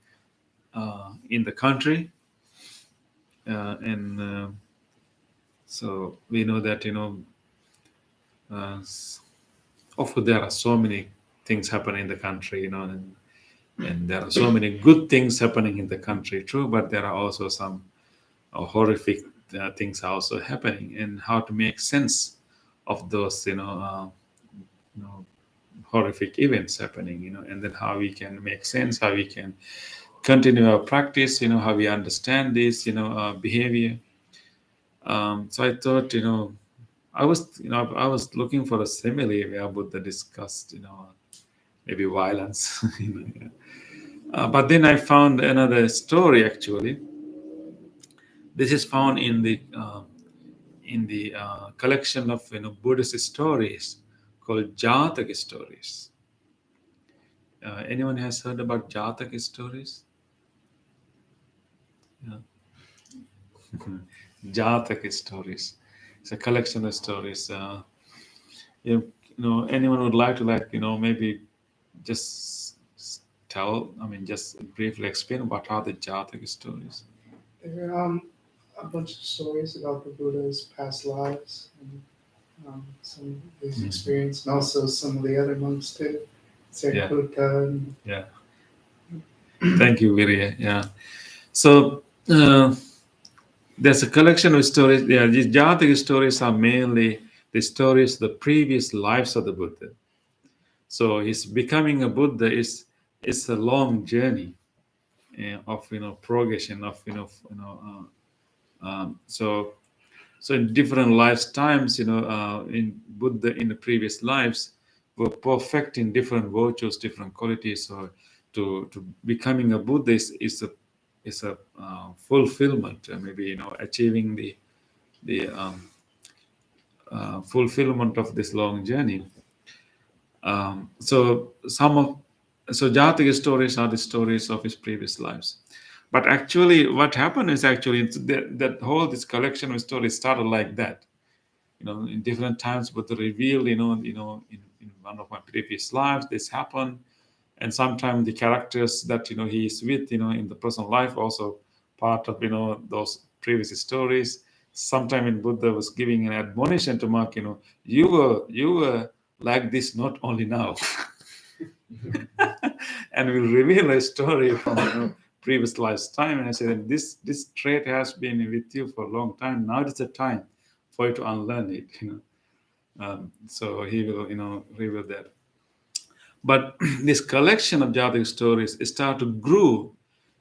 in the country, and so we know that of course there are so many things happening in the country, and there are so many good things happening in the country, true, but there are also some horrific things also happening, and how to make sense of those horrific events happening, and then how we can make sense, how we can continue our practice, how we understand this behavior. So I thought, I was looking for a simile where Buddha discussed maybe violence. But then I found another story. Actually, this is found in the collection of Buddhist stories called Jaataki Stories. Anyone has heard about Jaataki Stories? Yeah. Jaataki Stories. It's a collection of stories. Anyone would like to maybe just just briefly explain what are the Jaataki Stories? There are a bunch of stories about the Buddha's past lives and some of his experience, and also some of the other monks too. Sariputta. Yeah. Thank you, Virya. Yeah. So there's a collection of stories. Yeah, these Jaataki stories are mainly the stories, the previous lives of the Buddha. So his becoming a Buddha is a long journey of progression of so in different lifetimes, in Buddha in the previous lives were perfecting different virtues, different qualities. So to becoming a Buddha is a fulfillment, maybe achieving the fulfillment of this long journey. So Jataka stories are the stories of his previous lives. But actually, what happened is that whole this collection of stories started like that. In different times, Buddha revealed, in one of my previous lives, this happened, and sometimes the characters that he is with, in the present life, also part of those previous stories. Sometime in Buddha was giving an admonition to monk, you were like this not only now, and will reveal a story from previous lifetime. And I said, this trait has been with you for a long time. Now is the time for you to unlearn it. So he will reveal that. But this collection of Jataka stories start to grow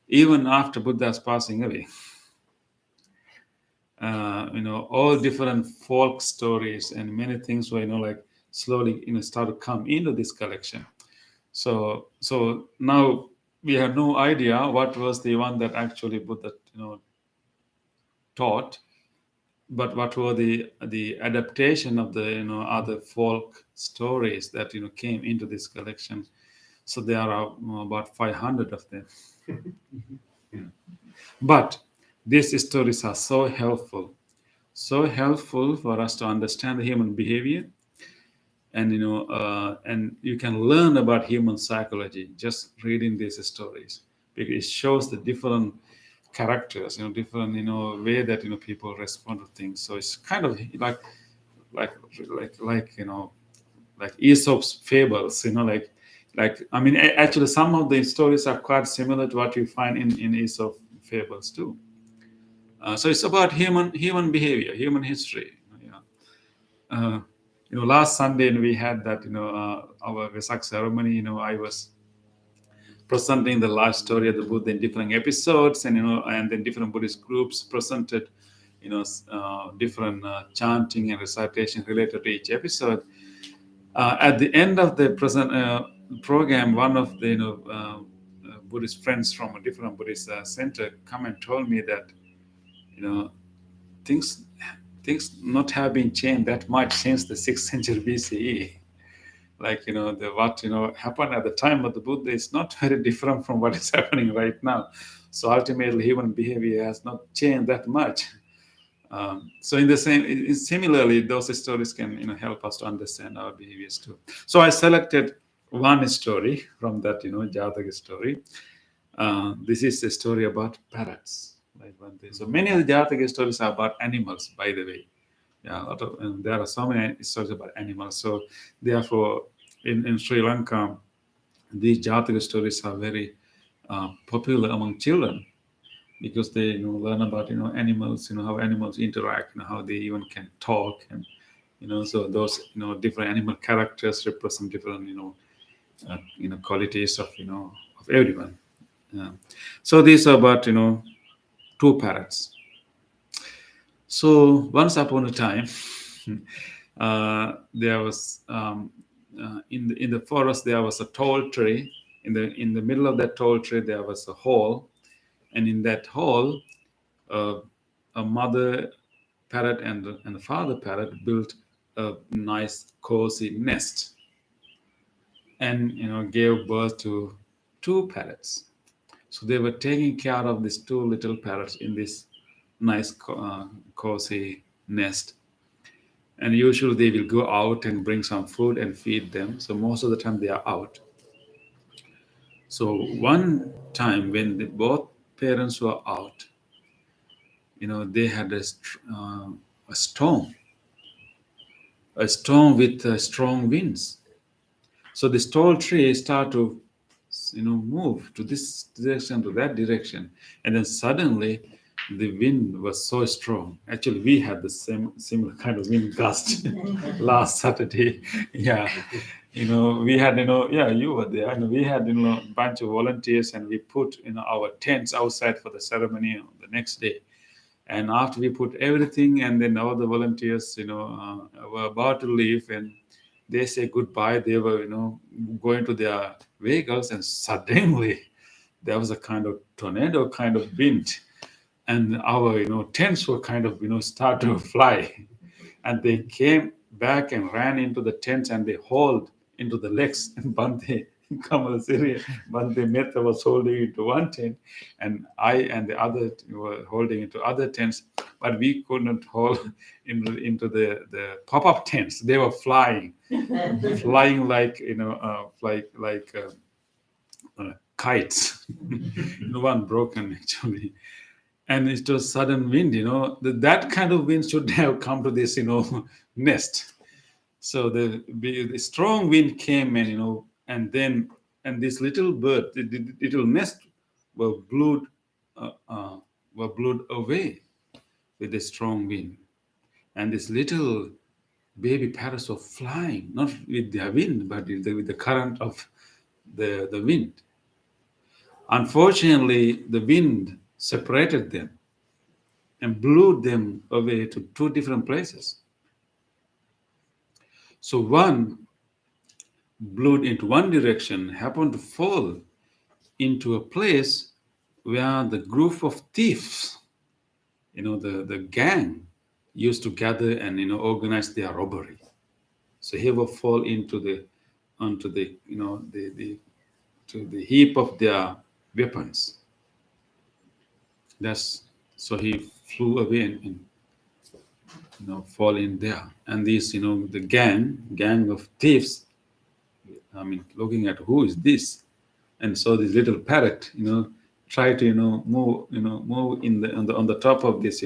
even after Buddha's passing away. All different folk stories and many things were like slowly start to come into this collection. So now we have no idea what was the one that actually Buddha taught, but what were the adaptation of the other folk stories that came into this collection. So there are about 500 of them. Yeah. But these stories are so helpful for us to understand the human behavior, and and you can learn about human psychology just reading these stories, because it shows the different characters, different way that people respond to things. So it's kind of like like like Aesop's fables, like I mean, actually some of the stories are quite similar to what you find in Aesop fables too. So it's about human behavior, human history. Uh, Last Sunday we had that our Vesak ceremony. I was presenting the life story of the Buddha in different episodes, and and then different Buddhist groups presented different chanting and recitation related to each episode. At the end of the present program, one of the Buddhist friends from a different Buddhist center come and told me that you know things things not have been changed that much since the 6th century BCE. Like the what happened at the time of the Buddha is not very different from what is happening right now. So ultimately, human behavior has not changed that much. So in the similarly, those stories can help us to understand our behaviors too. So I selected one story from that Jataka story. This is a story about parrots. Like one thing. So many of the Jataka stories are about animals, by the way. Yeah, a lot of, and there are so many stories about animals. So therefore, in Sri Lanka, these Jataka stories are very popular among children, because they learn about animals, how animals interact, how they even can talk, and so those different animal characters represent different qualities of of everyone. Yeah. So these are about two parrots. So once upon a time, there was in the forest there was a tall tree. In the middle of that tall tree there was a hole, and in that hole, uh, a mother parrot and a father parrot built a nice cozy nest, and gave birth to two parrots. So they were taking care of these two little parrots in this nice cozy nest. And usually they will go out and bring some food and feed them. So most of the time they are out. So one time when both parents were out, they had a storm, with strong winds. So this tall tree started to, move to this direction, to that direction, and then suddenly the wind was so strong. Actually, we had the similar kind of wind gust last Saturday. Yeah, we had, yeah, you were there, and we had, a bunch of volunteers, and we put, our tents outside for the ceremony on the next day. And after we put everything, and then all the volunteers, were about to leave, and they say goodbye. They were, going to their vehicles, and suddenly there was a kind of tornado kind of wind, and our, tents were kind of, start to fly, and they came back and ran into the tents, and they hauled into the legs, and Bante Kamal Siri, Bante Mehta was holding into one tent, and I and the other were holding into other tents, but we couldn't hold into the pop-up tents. They were flying, flying like kites. One broken actually, and it was sudden wind. That kind of wind should have come to this nest. So the strong wind came, and and this little bird, the little nest, were blew uh, uh, were blew away with the strong wind, and this little baby parrots were flying, not with the wind, but with the current of the wind. Unfortunately, the wind separated them and blew them away to two different places. So one blew into one direction, happened to fall into a place where the group of thieves the gang used to gather and organize their robbery. So he will fall onto the the to the heap of their weapons. That's so he flew away and fall in there. And these the gang of thieves. I mean, looking at who is this, and so this little parrot try to move in the on the top of this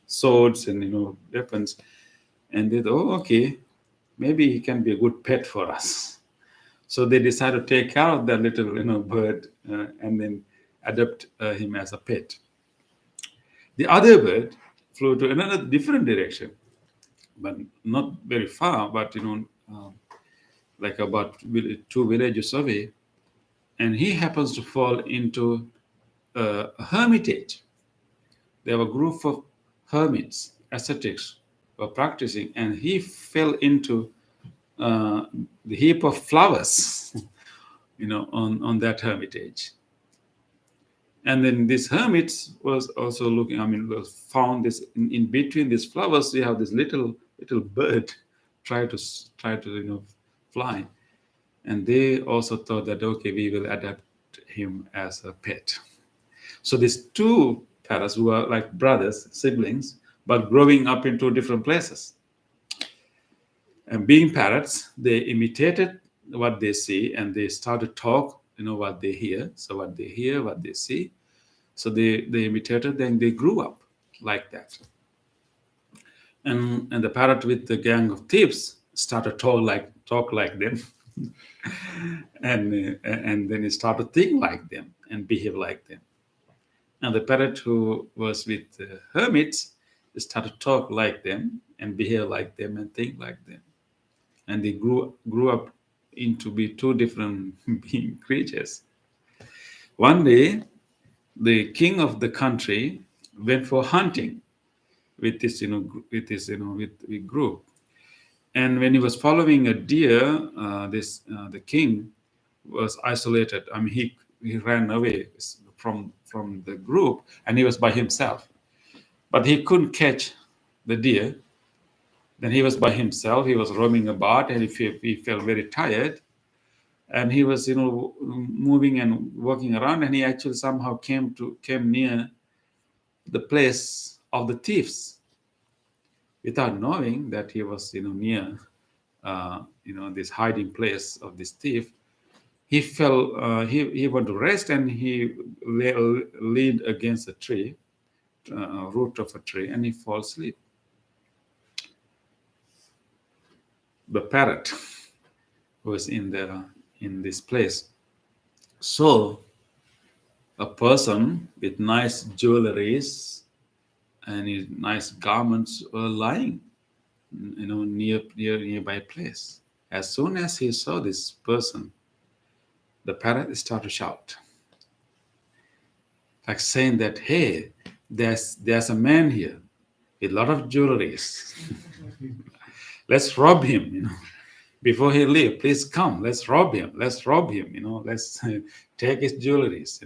swords and weapons, and they thought, oh, okay, maybe he can be a good pet for us. So they decide to take care of that little bird, and then adopt him as a pet. The other bird flew to another different direction, but not very far, but like about two villages away, and he happens to fall into a hermitage. There were a group of hermits, ascetics, were practicing, and he fell into the heap of flowers, on that hermitage. And then this hermit was also looking. I mean, was found this in between these flowers. We have this little bird try to fly, and they also thought that okay, we will adapt him as a pet. So these two parrots who are like brothers, siblings, but growing up in two different places. And being parrots, they imitated what they see and they start to talk, what they hear. So what they hear, what they see. So they imitated, then they grew up like that. And the parrot with the gang of thieves started talk like them. and then he started to think like them and behave like them. And the parrot who was with the hermits started to talk like them and behave like them and think like them. And they grew up into be two different being creatures. One day, the king of the country went for hunting with this, with group. And when he was following a deer, the king was isolated. I mean, he ran away from the group, and he was by himself. But he couldn't catch the deer. Then he was by himself. He was roaming about, and he felt very tired. And he was, moving and walking around, and he actually somehow came near the place of the thieves, without knowing that he was, near, this hiding place of this thief. He fell. He wanted to rest, and he leaned against a tree, root of a tree, and he fell asleep. The parrot was in this place. So a person with nice jewelries and his nice garments were lying, nearby place. As soon as he saw this person, the parrot started to shout, like saying that, hey, there's a man here with a lot of jewelries. Let's rob him, before he leave. Please come, let's rob him. Let's take his jewelries.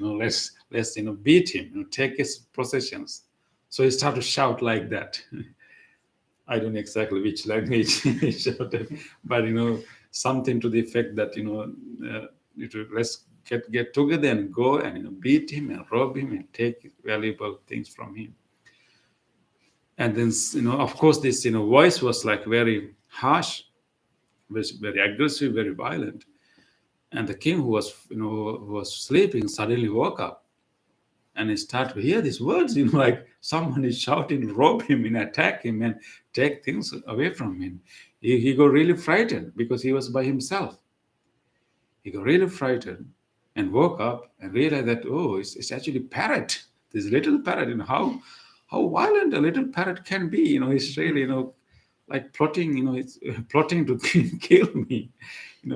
Let's beat him. Take his possessions. So he started to shout like that. I don't know exactly which language he shouted, but something to the effect that let's get together and go and beat him and rob him and take valuable things from him. And then of course this voice was like very harsh, was very aggressive, very violent. And the king, who was sleeping, suddenly woke up, and he started to hear these words, like someone is shouting, rob him and attack him and take things away from him. He got really frightened because he was by himself. He got really frightened and woke up and realized that, oh, it's actually parrot, this little parrot. How violent a little parrot can be. He's really, like plotting, it's plotting to kill me,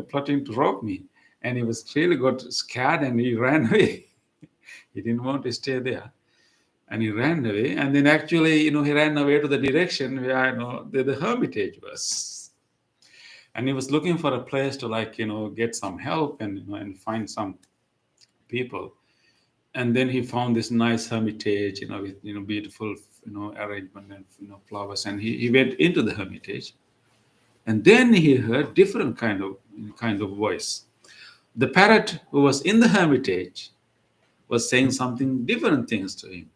plotting to rob me. And he was really got scared and he ran away. He didn't want to stay there. And he ran away. And then actually, he ran away to the direction where, the hermitage was. And he was looking for a place to get some help and find some people. And then he found this nice hermitage, with beautiful, arrangement and flowers. And he went into the hermitage, and then he heard different kind of voice. The parrot who was in the hermitage was saying something different things to him.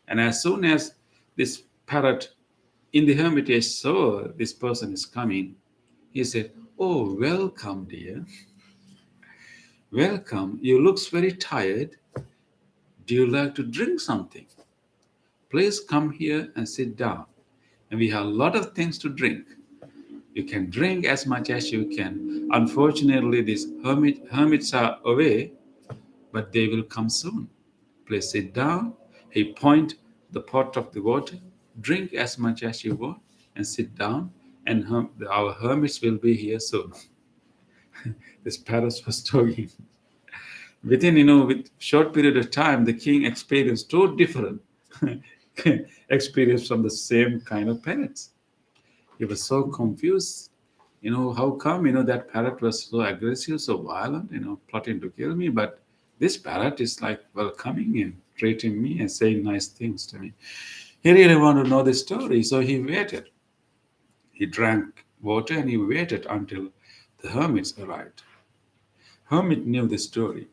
And as soon as this parrot in the hermitage saw this person is coming, he said, "Oh, welcome, dear. Welcome. You looks very tired. Do you like to drink something? Please come here and sit down. And we have a lot of things to drink. You can drink as much as you can. Unfortunately, these hermits are away, but they will come soon. Please sit down." He point the pot of the water. Drink as much as you want and sit down. And our hermits will be here soon. This parrot was talking. Within, with short period of time, the king experienced two different experience from the same kind of parrots. He was so confused. How come, that parrot was so aggressive, so violent, plotting to kill me, but this parrot is like welcoming and treating me and saying nice things to me. He really wanted to know the story, so he waited. He drank water and he waited until the hermits arrived. Hermit knew the story.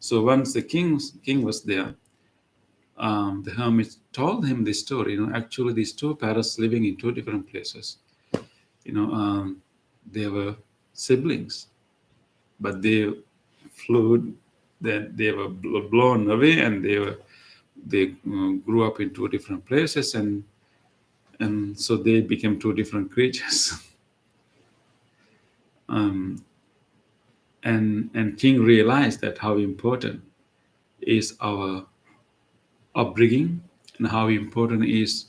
So once the king was there, the hermit told him the story. Actually, these two parrots living in two different places. You know, um, they were siblings, but they flew. They were blown away, and they grew up in two different places, and so they became two different creatures. um, and King realized that how important is our upbringing, and how important is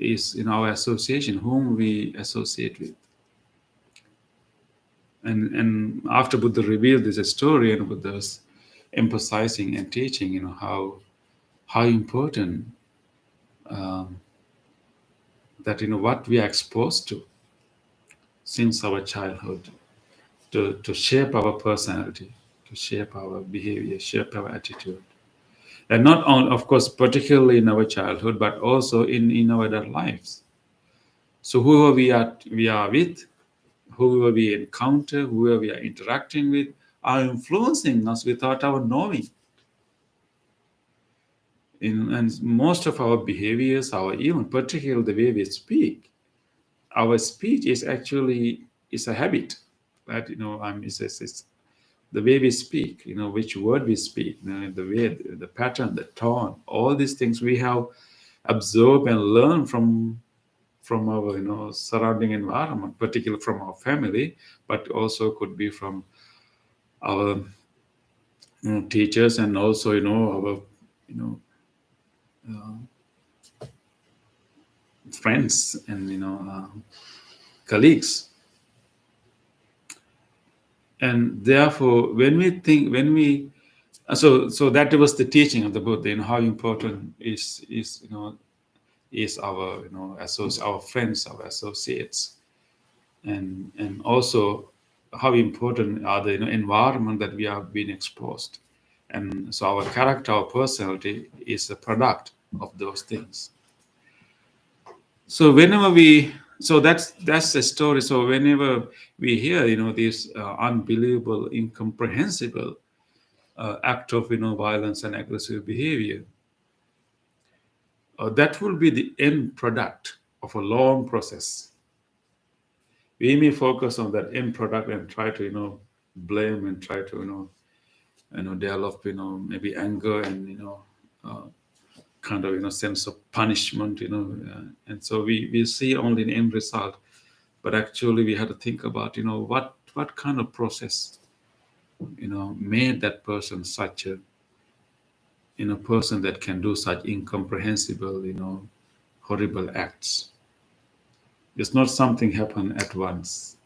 in our association, whom we associate with. And after Buddha revealed this story, and Buddha was emphasizing and teaching, how important um, that what we are exposed to since our childhood to shape our personality, to shape our behavior, shape our attitude. And not only, of course, particularly in our childhood, but also in our adult lives. So whoever we are with, whoever we encounter, whoever we are interacting with, are influencing us without our knowing. And most of our behaviors, even particularly the way we speak, our speech is actually is a habit. That it's the way we speak, which word we speak, the way, the pattern, the tone, all these things we have absorbed and learned from our surrounding environment, particularly from our family, but also could be from our teachers, and also our uh, friends and colleagues. And therefore, so that was the teaching of the Buddha, how important is our our friends, our associates, and also how important are the environment that we have been exposed. And so our character, our personality is a product of those things. So that's the story. So whenever we hear this unbelievable, incomprehensible act of violence and aggressive behavior, that will be the end product of a long process. We may focus on that end product and try to blame, and try to develop maybe anger, and uh, kind of sense of punishment, and so we see only the end result. But actually we have to think about what kind of process made that person such a person that can do such incomprehensible horrible acts. It's not something happen at once.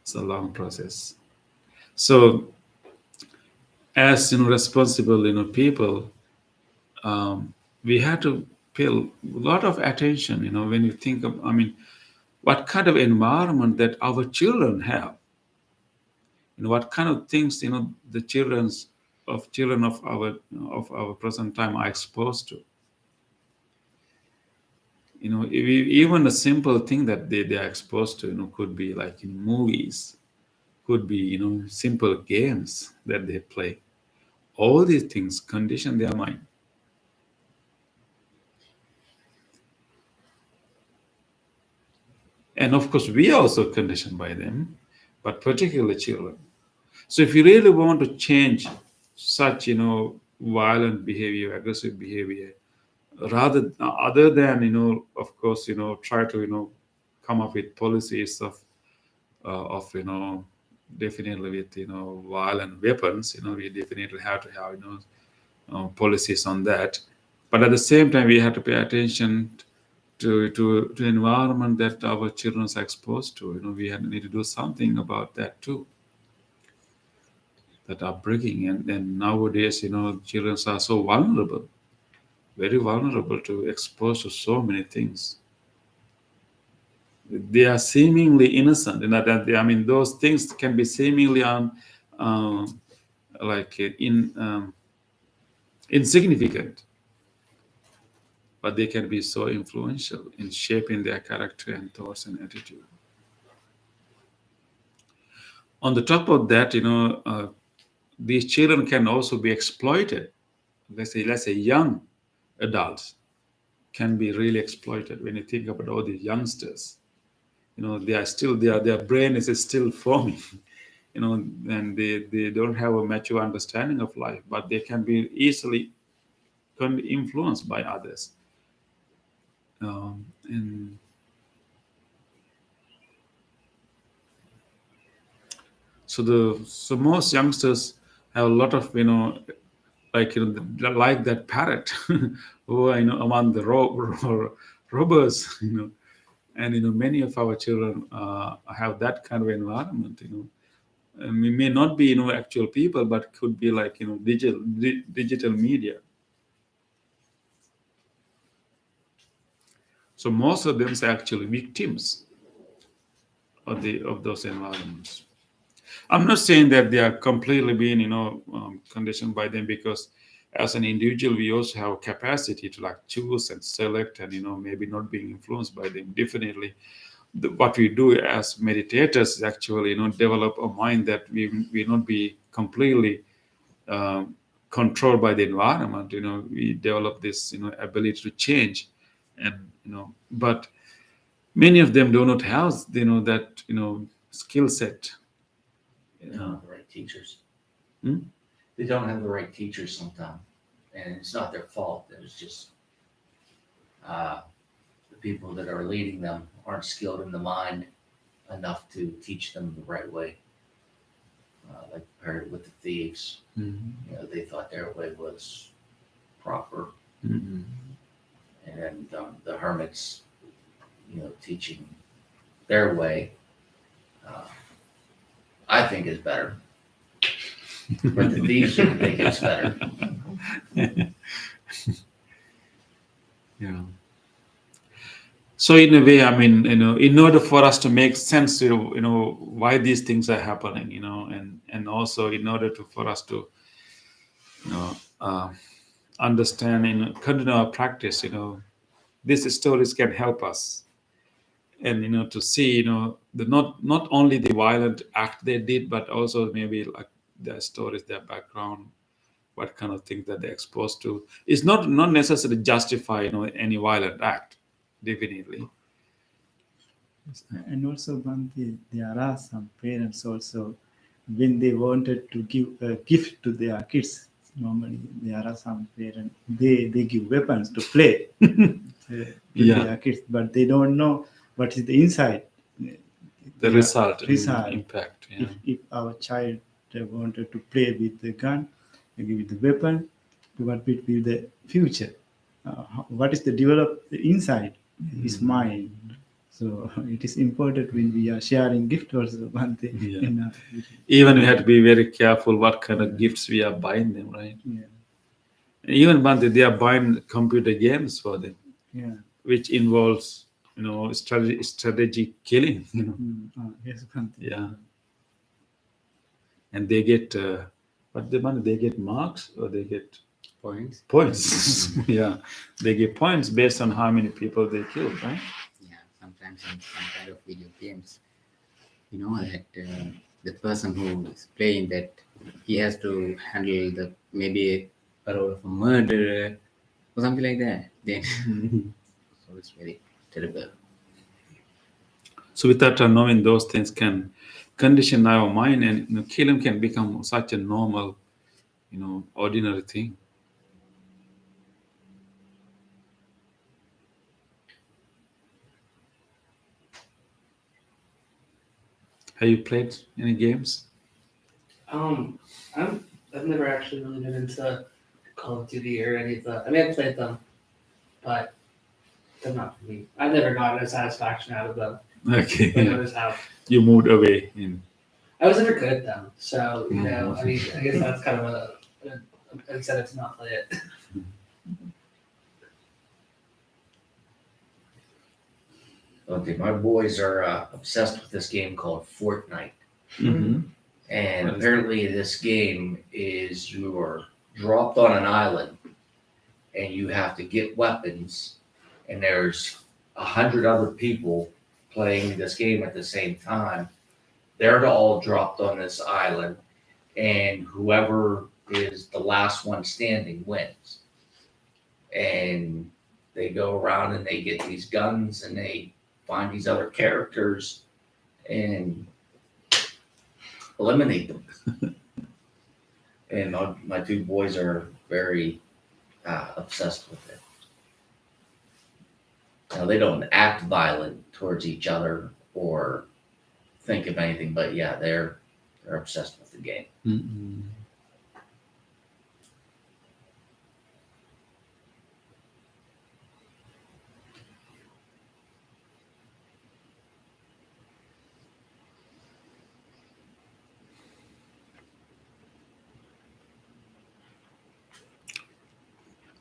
It's a long process. So as responsible people, we have to pay a lot of attention when you think of, what kind of environment that our children have, what kind of things the children of children of our present time are exposed to. Even a simple thing that they are exposed to, could be like in movies, could be simple games that they play. All these things condition their mind. And of course, we are also conditioned by them, but particularly children. So if you really want to change such, violent behavior, aggressive behavior, rather other than, of course, try to, come up with policies of definitely with, violent weapons, we definitely have to have, policies on that. But at the same time, we have to pay attention to environment that our children are exposed to. Need to do something about that too. That upbringing, and nowadays, children are so vulnerable, very vulnerable to exposed to so many things. They are seemingly innocent, those things can be seemingly um, insignificant, but they can be so influential in shaping their character and thoughts and attitude. On the top of that, these children can also be exploited. Let's say young adults can be really exploited. When you think about all these youngsters, they are still their brain is still forming, and they don't have a mature understanding of life, but they can be easily influenced by others. And so most youngsters have a lot of like that parrot who are among the robbers, and many of our children have that kind of environment. And we may not be actual people, but could be like digital media. So most of them are actually victims of those environments. I'm not saying that they are completely being conditioned by them, because as an individual we also have capacity to like choose and select, and maybe not being influenced by them. Definitely what we do as meditators is actually develop a mind that we not be completely controlled by the environment. We develop this ability to change, and but many of them do not have that skill set. They don't have the right teachers. Hmm? They don't have the right teachers sometimes, and it's not their fault. It's just the people that are leading them aren't skilled in the mind enough to teach them the right way. Like paired with the thieves, they thought their way was proper, Mm-hmm. and then the hermits, teaching their way, I think is better. But the thieves think it's better. Yeah. So in a way, in order for us to make sense, why these things are happening, and also in order for us to, understand and continue our practice, these stories can help us, and to see, the not only the violent act they did, but also maybe like their stories, their background, what kind of things that they're exposed to. It's not necessarily justify any violent act, definitely. And also, Bhante, there are some parents also, when they wanted to give a gift to their kids, normally there are some parents, they give weapons to play to their kids, but they don't know what is the inside. The result. Impact. Yeah. If our child wanted to play with the gun, with the weapon, what will be the future? What is the develop inside his mind? So it is important when we are sharing gifts also, Bhante. Yeah. Even we have to be very careful what kind of gifts we are buying them, right? Yeah. Even Bhante, they are buying computer games for them, which involves strategic killing. Yes, Bhante. Yeah. And they get But the money they get marks or they get Points. points. Yeah, they get points based on how many people they killed, right? Yeah, sometimes in some kind of video games, you know that the person who is playing that he has to handle the maybe a role of a murderer or something like that. Then so it's very terrible. So without knowing those things can condition our mind, and killing can become such a normal, ordinary thing. Have you played any games? Um, I've never actually really been into Call of Duty or any of the. I mean, I've played them, but they're not for me. I've never gotten a satisfaction out of them like Okay, others have. you moved away in. I was never good at them, so I mean, I guess that's kind of an incentive to not play it. Okay, my boys are obsessed with this game called Fortnite. Mhm. And What is apparently, this game is you are dropped on an island and you have to get weapons, and there's 100 other people playing this game at the same time. They're all dropped on this island, and whoever is the last one standing wins. And they go around and they get these guns and they find these other characters and eliminate them. And my two boys are very obsessed with it. Now they don't act violent towards each other or think of anything, but yeah, they're obsessed with the game. Mm-mm.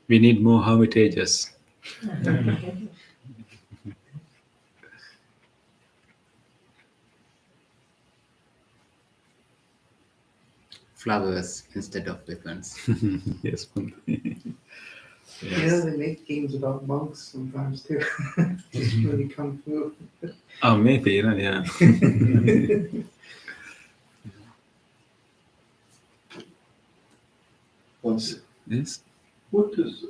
We need more hermitages. Flowers instead of weapons. Yes. Yeah, they make games about monks sometimes too. Just really kung fu. Oh, maybe, yeah. What's, Yes. what does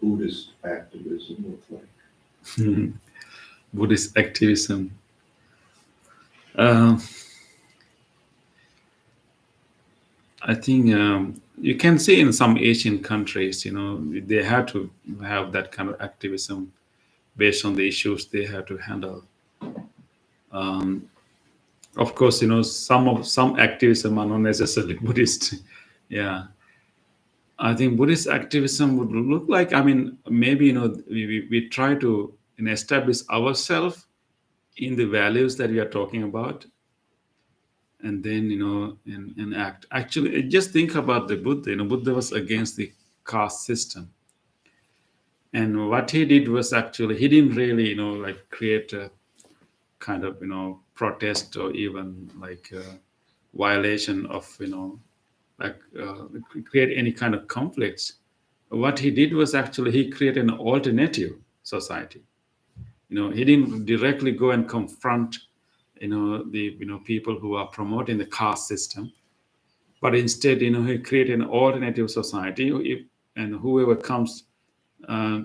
Buddhist activism look like? Buddhist activism. Uh, I think you can see in some Asian countries, they have to have that kind of activism based on the issues they have to handle. Um, of course, some activism are not necessarily Buddhist. Yeah, I think Buddhist activism would look like. I mean, maybe we try to establish ourselves in the values that we are talking about, and then and act. Actually, just think about the Buddha. Buddha was against the caste system, and what he did was actually he didn't really like create a kind of protest or even like violation of like create any kind of conflicts. What he did was actually he created an alternative society. He didn't directly go and confront the people who are promoting the caste system, but instead he created an alternative society. And whoever comes uh,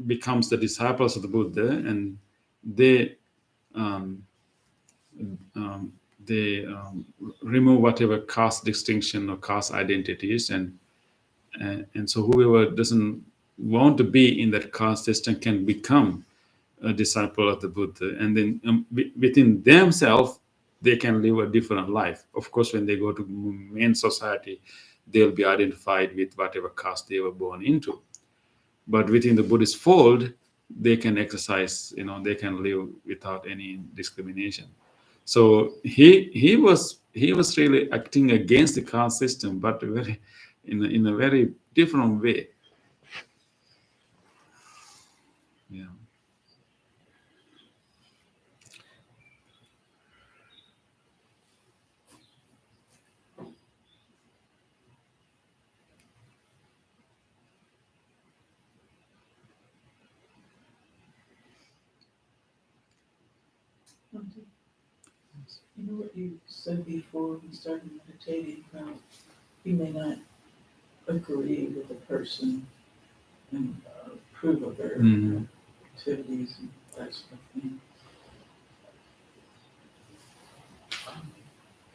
becomes the disciples of the Buddha, and they um, they remove whatever caste distinction or caste identities, and so whoever doesn't want to be in that caste system can become a disciple of the Buddha, and then within themselves they can live a different life. Of course, when they go to main society, they'll be identified with whatever caste they were born into. But within the Buddhist fold, they can exercise, they can live without any discrimination. So he was really acting against the caste system, but very in a very different way. Yeah. You know what you said before we started meditating, how you may not agree with the person and approve of their Mhm. activities and that sort of thing.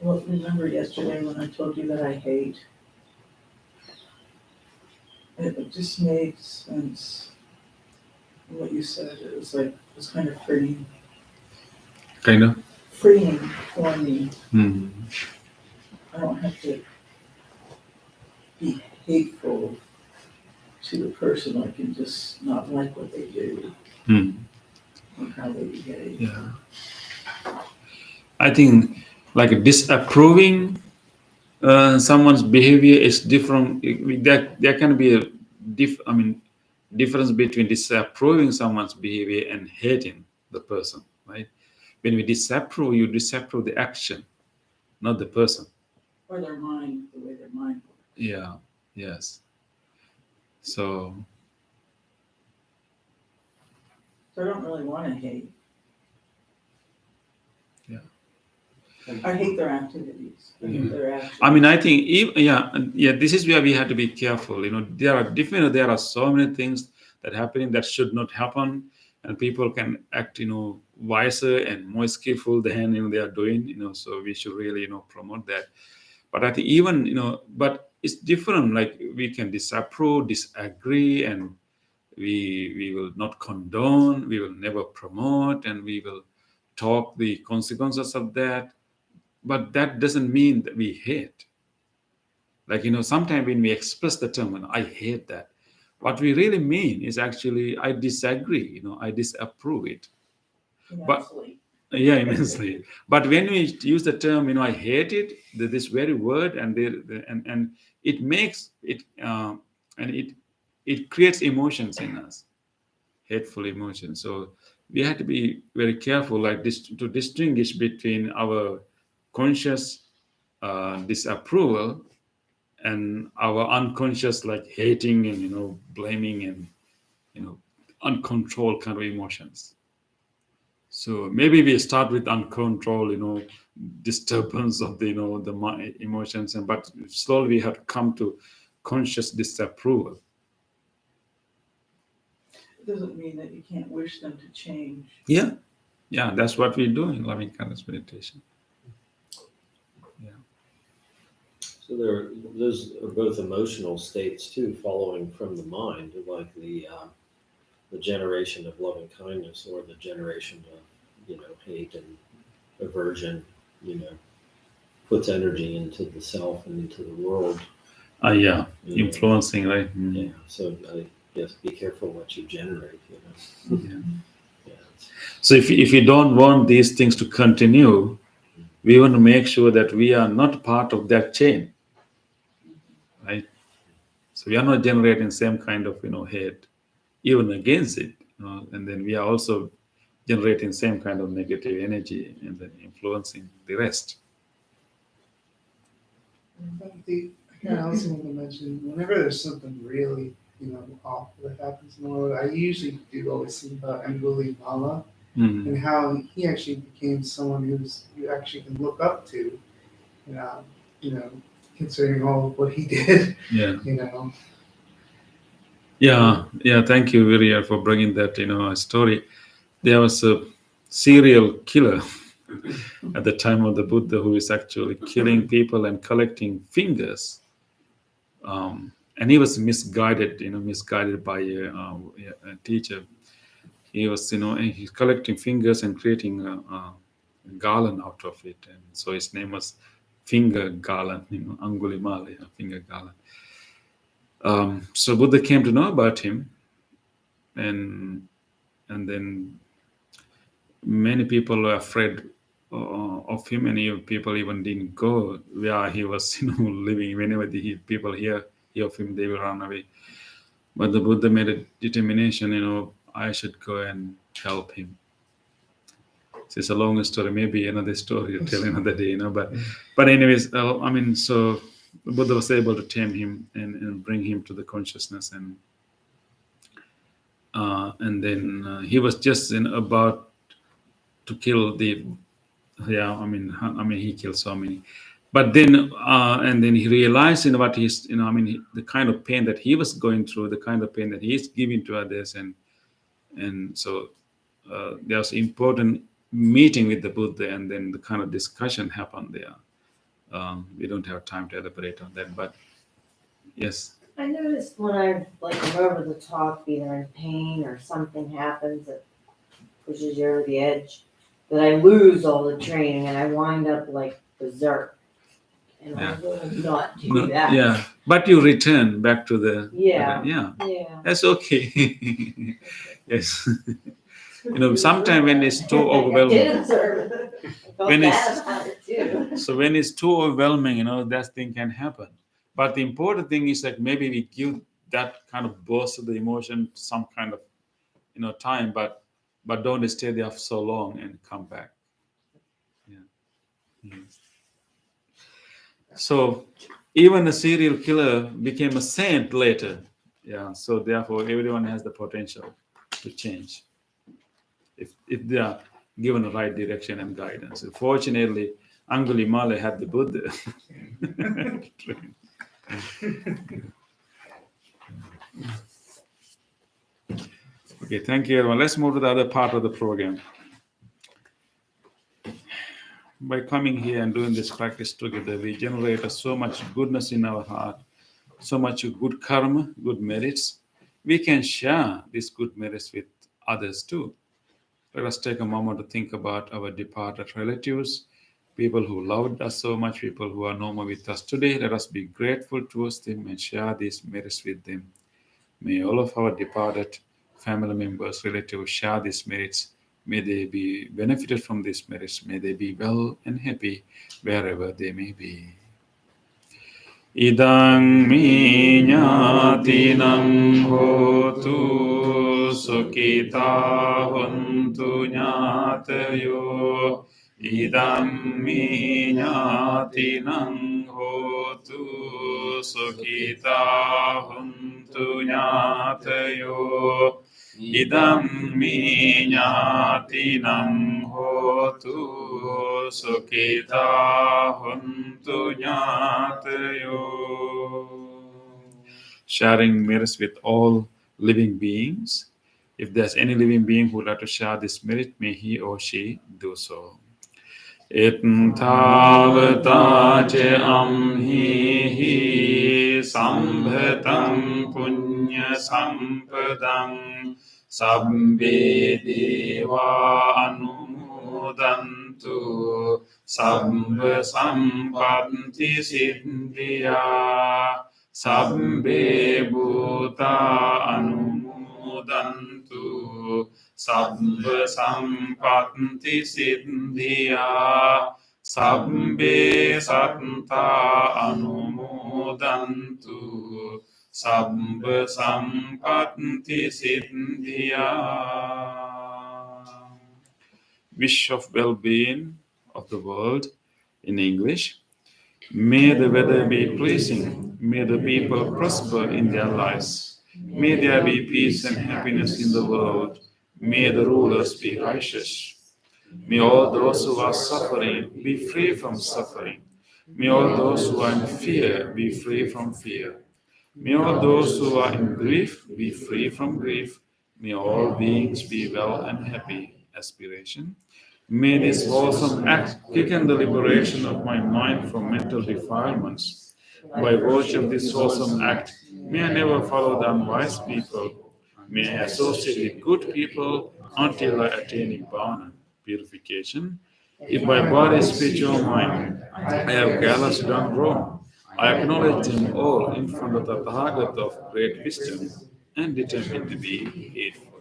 Well, remember yesterday when I told you that I hate? It just made sense. What you said, it was like, it was kind of freeing Kind of. for me. Mhm. I don't have to be hateful to the person. I can just not like what they do Mhm. or how they behave. Yeah. I think like disapproving someone's behavior is different. There can be a difference between disapproving someone's behavior and hating the person, right? When we disapprove, you disapprove the action, not the person. Or their mind, the way their mind works. Yeah. Yes. So So I don't really want to hate. Yeah. I hate their activities. I hate their actions. I mean, I think, this is where we have to be careful. You know, there are so many things that happening that should not happen, and people can act, wiser and more skillful than they are doing. So we should really, promote that. But I think even, but it's different. Like we can disapprove, disagree, and we will not condone. We will never promote, and we will talk the consequences of that. But that doesn't mean that we hate. Like, sometimes when we express the term, I hate that, what we really mean is actually, I disagree, I disapprove it. But Immensely. yeah, immensely. But when we use the term, I hate it, this very word, and it makes it, and it creates emotions in us, hateful emotions. So we have to be very careful, like this, to distinguish between our conscious disapproval and our unconscious, like hating and blaming and uncontrolled kind of emotions. So maybe we start with uncontrolled, disturbance of the emotions, and but slowly we have to come to conscious disapproval. It doesn't mean that you can't wish them to change. Yeah, that's what we do in loving kindness meditation. So those are both emotional states too, following from the mind, like the generation of loving kindness or the generation of hate and aversion. Puts energy into the self and into the world. Yeah, you know. influencing, right? Yeah. So I guess be careful what you generate. Yeah. Yeah. So if you don't want these things to continue, we want to make sure that we are not part of that chain, right? So we are not generating same kind of hate, even against it, and then we are also generating same kind of negative energy and then influencing the rest. I also want to mention, whenever there's something really, awful that happens in the world, I usually do always think about Anguli Mala Mhm. and how he actually became someone you actually can look up to, considering all of what he did, Yeah. you know. Yeah. Thank you, Virya, for bringing that, story. There was a serial killer at the time of the Buddha who is actually killing people and collecting fingers. And he was misguided by a teacher. He was, he's collecting fingers and creating a garland out of it. And so his name was Finger Garland, Angulimala, Finger Garland. So Buddha came to know about him, and then many people were afraid of him, and people even didn't go where he was, living. Whenever people hear of him, they will run away. But the Buddha made a determination, I should go and help him. So it's a long story, maybe another story to tell another day, But anyways, so the Buddha was able to tame him and bring him to the consciousness, and then he was just about to kill the, he killed so many. But then, and then he realized in what he's, the kind of pain that he was going through, the kind of pain that he's giving to others, and so there was important meeting with the Buddha, and then the kind of discussion happened there. We don't have time to elaborate on that, but yes. I noticed when I am over the top, either in pain or something happens that pushes you over the edge, that I lose all the training and I wind up like berserk. And I will not do No, that. yeah, but you return back to the Yeah. yeah. That's okay. Yes. Sometimes when it's too I overwhelming, did observe it. I felt When bad it's- about it too. so when it's too overwhelming, that thing can happen. But the important thing is that maybe we give that kind of burst of the emotion some kind of time, but don't stay there for so long and come back. Yeah. Mhm. So even a serial killer became a saint later. Yeah. So therefore, everyone has the potential to change if they are given the right direction and guidance. Fortunately, Angulimala had the Buddha. Okay, thank you, everyone. Let's move to the other part of the program. By coming here and doing this practice together, we generate so much goodness in our heart, so much good karma, good merits. We can share these good merits with others too. Let us take a moment to think about our departed relatives, people who loved us so much, people who are no more with us today. Let us be grateful towards them and share these merits with them. May all of our departed family members, relatives share these merits. May they be benefited from these merits. May they be well and happy wherever they may be. Idang mi ñātīnaṃ hotu sukhitā hontu ñātayo. Idang mi ñātīnaṃ hotu sukhitā hontu ñātayo. Idam mi ñātīnaṃ hotu sukhitā hontu ñātayo. Sharing merits with all living beings. If there's any living being who would like to share this merit, may he or she do so. Ittavata ce amhihi sambhatam punya sampadam sabbe deva anumodantu sabba sampatti siddhya sabbe bhuta anumodantu sabba sampatti siddhya sabbe satta anumodantu sabba sampatti siddhya. Wish of well-being of the world in English. May the weather be pleasing. May the people prosper in their lives. May there be peace and happiness in the world. May the rulers be righteous. May all those who are suffering be free from suffering. May all those who are in fear be free from fear. May all those who are in grief be free from grief. May all beings be well and happy. Aspiration. May this wholesome act quicken the liberation of my mind from mental defilements. By virtue of this wholesome act, may I never follow the unwise people. May I associate with good people until I attain Nibbana, purification. If by body, speech, or mind I have carelessly done wrong, I acknowledge them all in front of the Tathagata of great wisdom and determine to be hateful.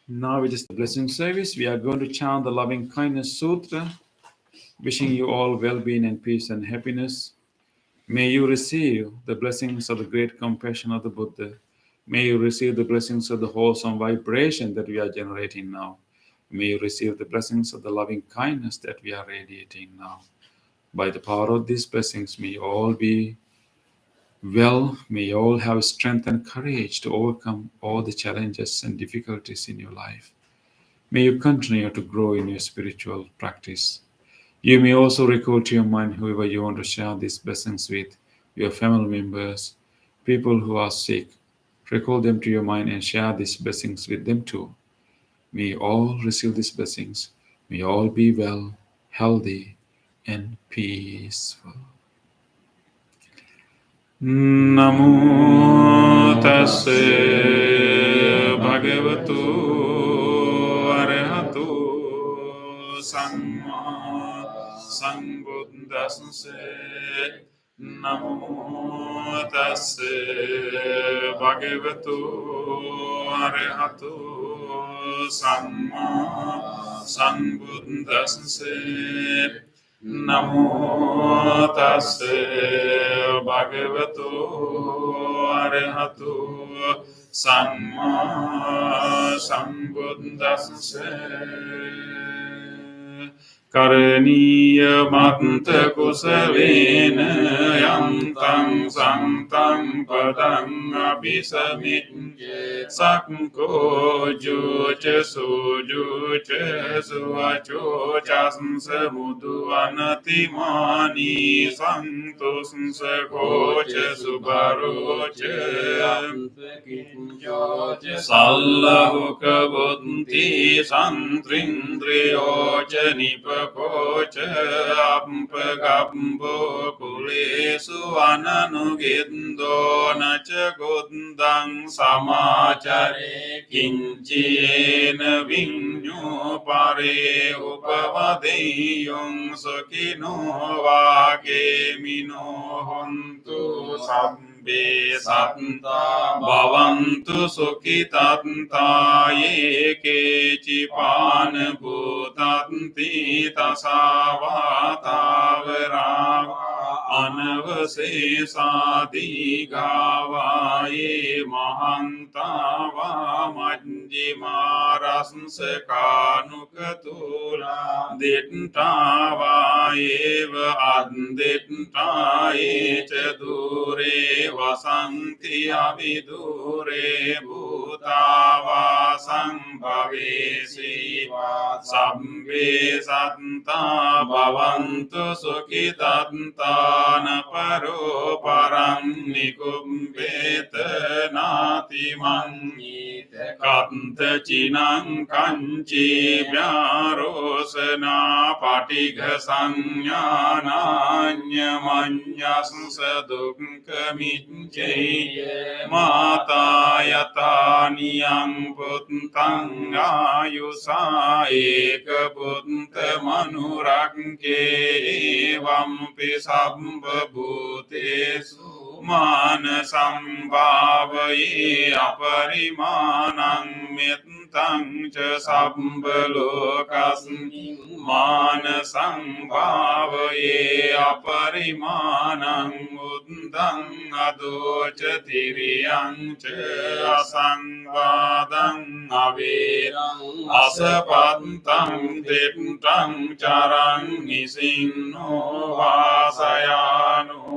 Now it is the blessing service. We are going to chant the Loving Kindness Sutra, wishing you all well-being and peace and happiness. May you receive the blessings of the great compassion of the Buddha. May you receive the blessings of the wholesome vibration that we are generating now. May you receive the blessings of the loving kindness that we are radiating now. By the power of these blessings, may you all be well. May you all have strength and courage to overcome all the challenges and difficulties in your life. May you continue to grow in your spiritual practice. You may also recall to your mind whoever you want to share these blessings with, your family members, people who are sick. Recall them to your mind and share these blessings with them too. May all receive these blessings. May all be well, healthy, and peaceful. Namo tassa bhagavato arahato samma sambuddhassa. Namo tassa bhagavato arahato samma sambuddhassa. Namo tassa bhagavato arahato samma sambuddhassa. Karaniya matta kusalena yantam santam padam abhisamicce sakko jocha sojocha suvacho chasansa mudu anatimani santosansa kocha subarocha Sallahuka bunti santrindriyocha nipakocha ampagambo kulesu ananugindo nacha kundang samachare kinchena vinyo pare upavadeyong sukino vake mino hontu sabbe satta bhavantu sukhitatanta ye kecipan bhutanti tasavata anavasesadi gavaye mahantava majjimaraskanukatula dittava eva additta echa dure vasanti avidure bhutava sambhavesi sabbe satta bhavantu sukhitatana paro param nikumbeta nati manyita kanta chinang kanchi vyarosana patigha sanyana manyasasa dukkhamicce mata yataniyang puttang ayusa eka putta manurangke evampi sabba bhutesu manasam bhavaye aparimanang mittang ca sabba lokasmin manasam bhavaye aparimanang uddang adocha tiriyang ca asangvadang avirang asapantang dittang carang nisinno vasayano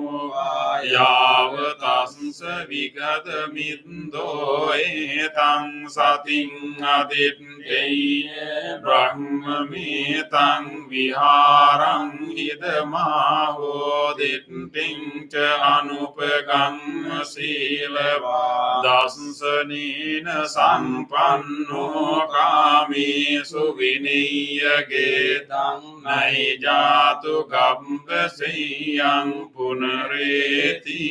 yavatasya vigadamindo etang sating aditteye brahmamitang viharang idamaho ditting ca anupagam silava dasanena sampanno kamesu vinaya getang naijatu gambaseyang punareti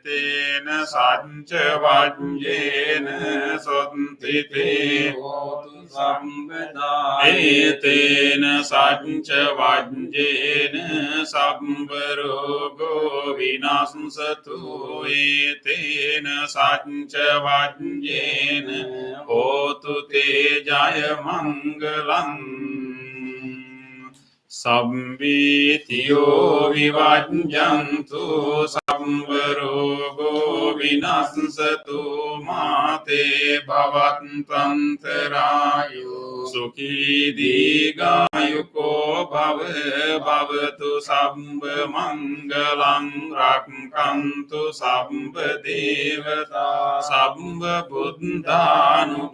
tena sanca vajjena santite hotu sambada etena sanca vajjena sambarogo vinasatu etena sanca vajjena hotu te jaya mangalang Sabbitiyo vivajjantu සම්වරෝගෝ විනස්සතු මාතේ භවත්තන්තරායෝ සුඛී දීඝායුකෝ භව භවතු සම්බ මංගලං රක්ඛන්තු සම්බ දේවතා සම්බ බුද්ධානුභාවේන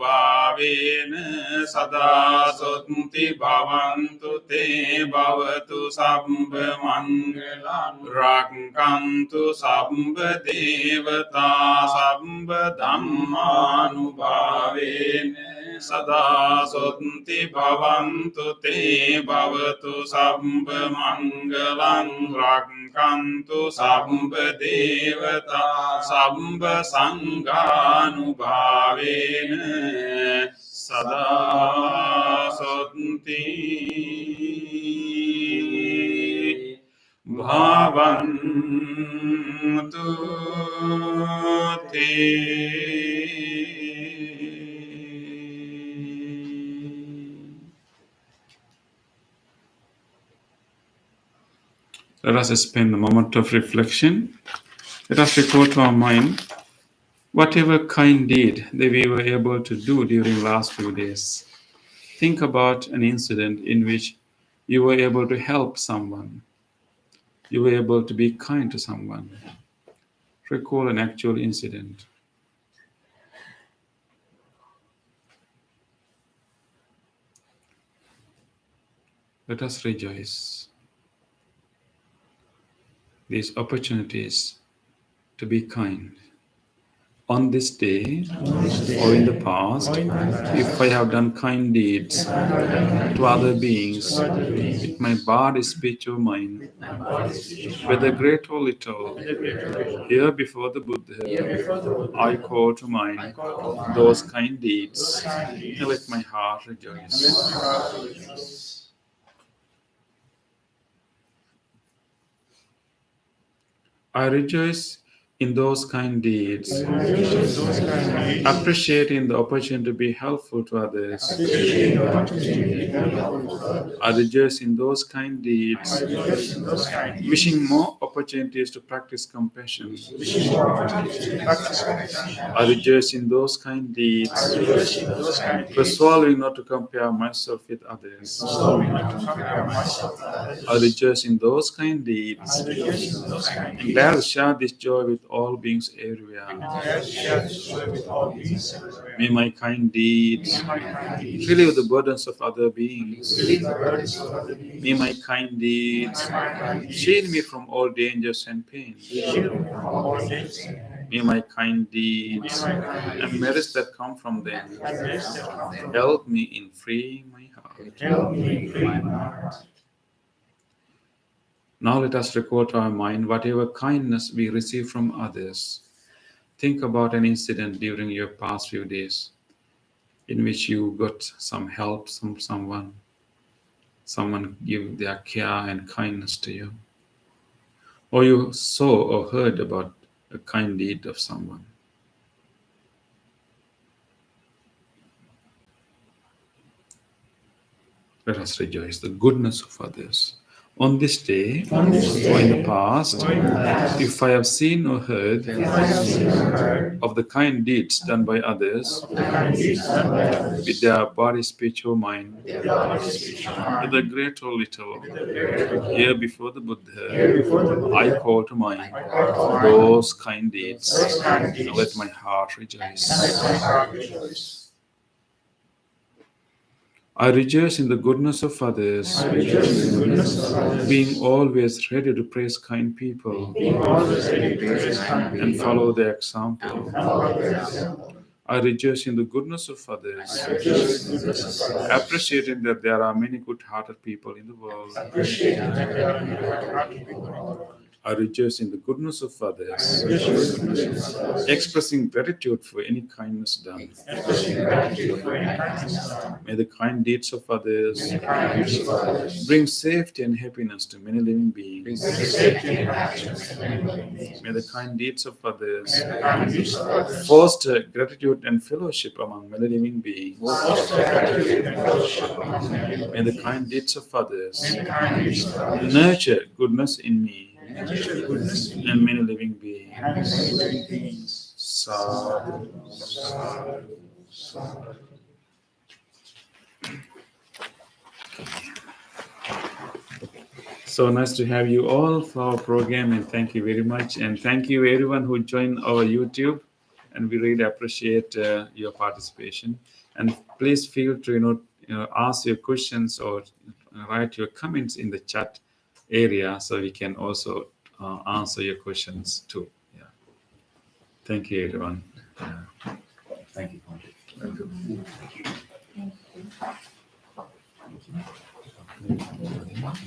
සදා සොත්ති භවන්තු තේ භවතු සම්බ මංගලං රක්ඛන්තු සම්බ දේවතා සම්බ ධම්මානුභාවේන සදා සොත්ති භවන්තු තේ භවතු සම්බ මංගලං රක්ඛන්තු සම්බ දේවතා සම්බ සංඝානුභාවේන සදා සොත්ති භවන්තු තේ. Let us spend a moment of reflection. Let us recall to our mind whatever kind deed that we were able to do during last few days. Think about an incident in which you were able to help someone. You were able to be kind to someone. Recall an actual incident. Let us rejoice these opportunities to be kind. On this day or in the past, if I have done kind deeds to other beings with my body, speech, or mind, whether great or little, here before the Buddha, I call to mind those kind deeds and let my heart rejoice. I rejoice in those kind deeds, appreciating the opportunity to be helpful to others. I rejoice in those kind deeds, wishing more opportunities to practice compassion. I rejoice in those kind deeds, resolving not to compare myself with others. I rejoice in those kind deeds, and glad to share this joy with all beings everywhere. May my kind deeds relieve the burdens of other beings. May my kind deeds shield me from all dangers and pain. May my kind deeds and merits that come from them help me in freeing my heart. Now let us recall to our mind whatever kindness we receive from others. Think about an incident during your past few days in which you got some help from someone. Someone gave their care and kindness to you. Or you saw or heard about a kind deed of someone. Let us rejoice the goodness of others. On this day, or in the past, if I have seen or heard of the kind deeds done by others with their body, speech, or mind, whether great or little, here before the Buddha, I call to mind those kind deeds, and let my heart rejoice. I rejoice in the goodness of others, being always ready to praise kind people and follow their example. I rejoice in the goodness of others, appreciating that there are many good-hearted people in the world. I rejoice in the goodness of others, expressing gratitude for any kindness done. May the kind deeds of others bring safety and happiness to many living beings. May the kind deeds of others foster gratitude and fellowship among many living beings. May the kind deeds of others nurture goodness in me. natural goodness, and many living beings. and many living beings. Sadhu. Sadhu, sadhu. So nice to have you all for our program, and thank you very much. And thank you everyone who joined our YouTube, and we really appreciate your participation. And please feel to ask your questions or write your comments in the chat area, so we can also answer your questions too. Yeah. Thank you everyone. Thank you, Pandit.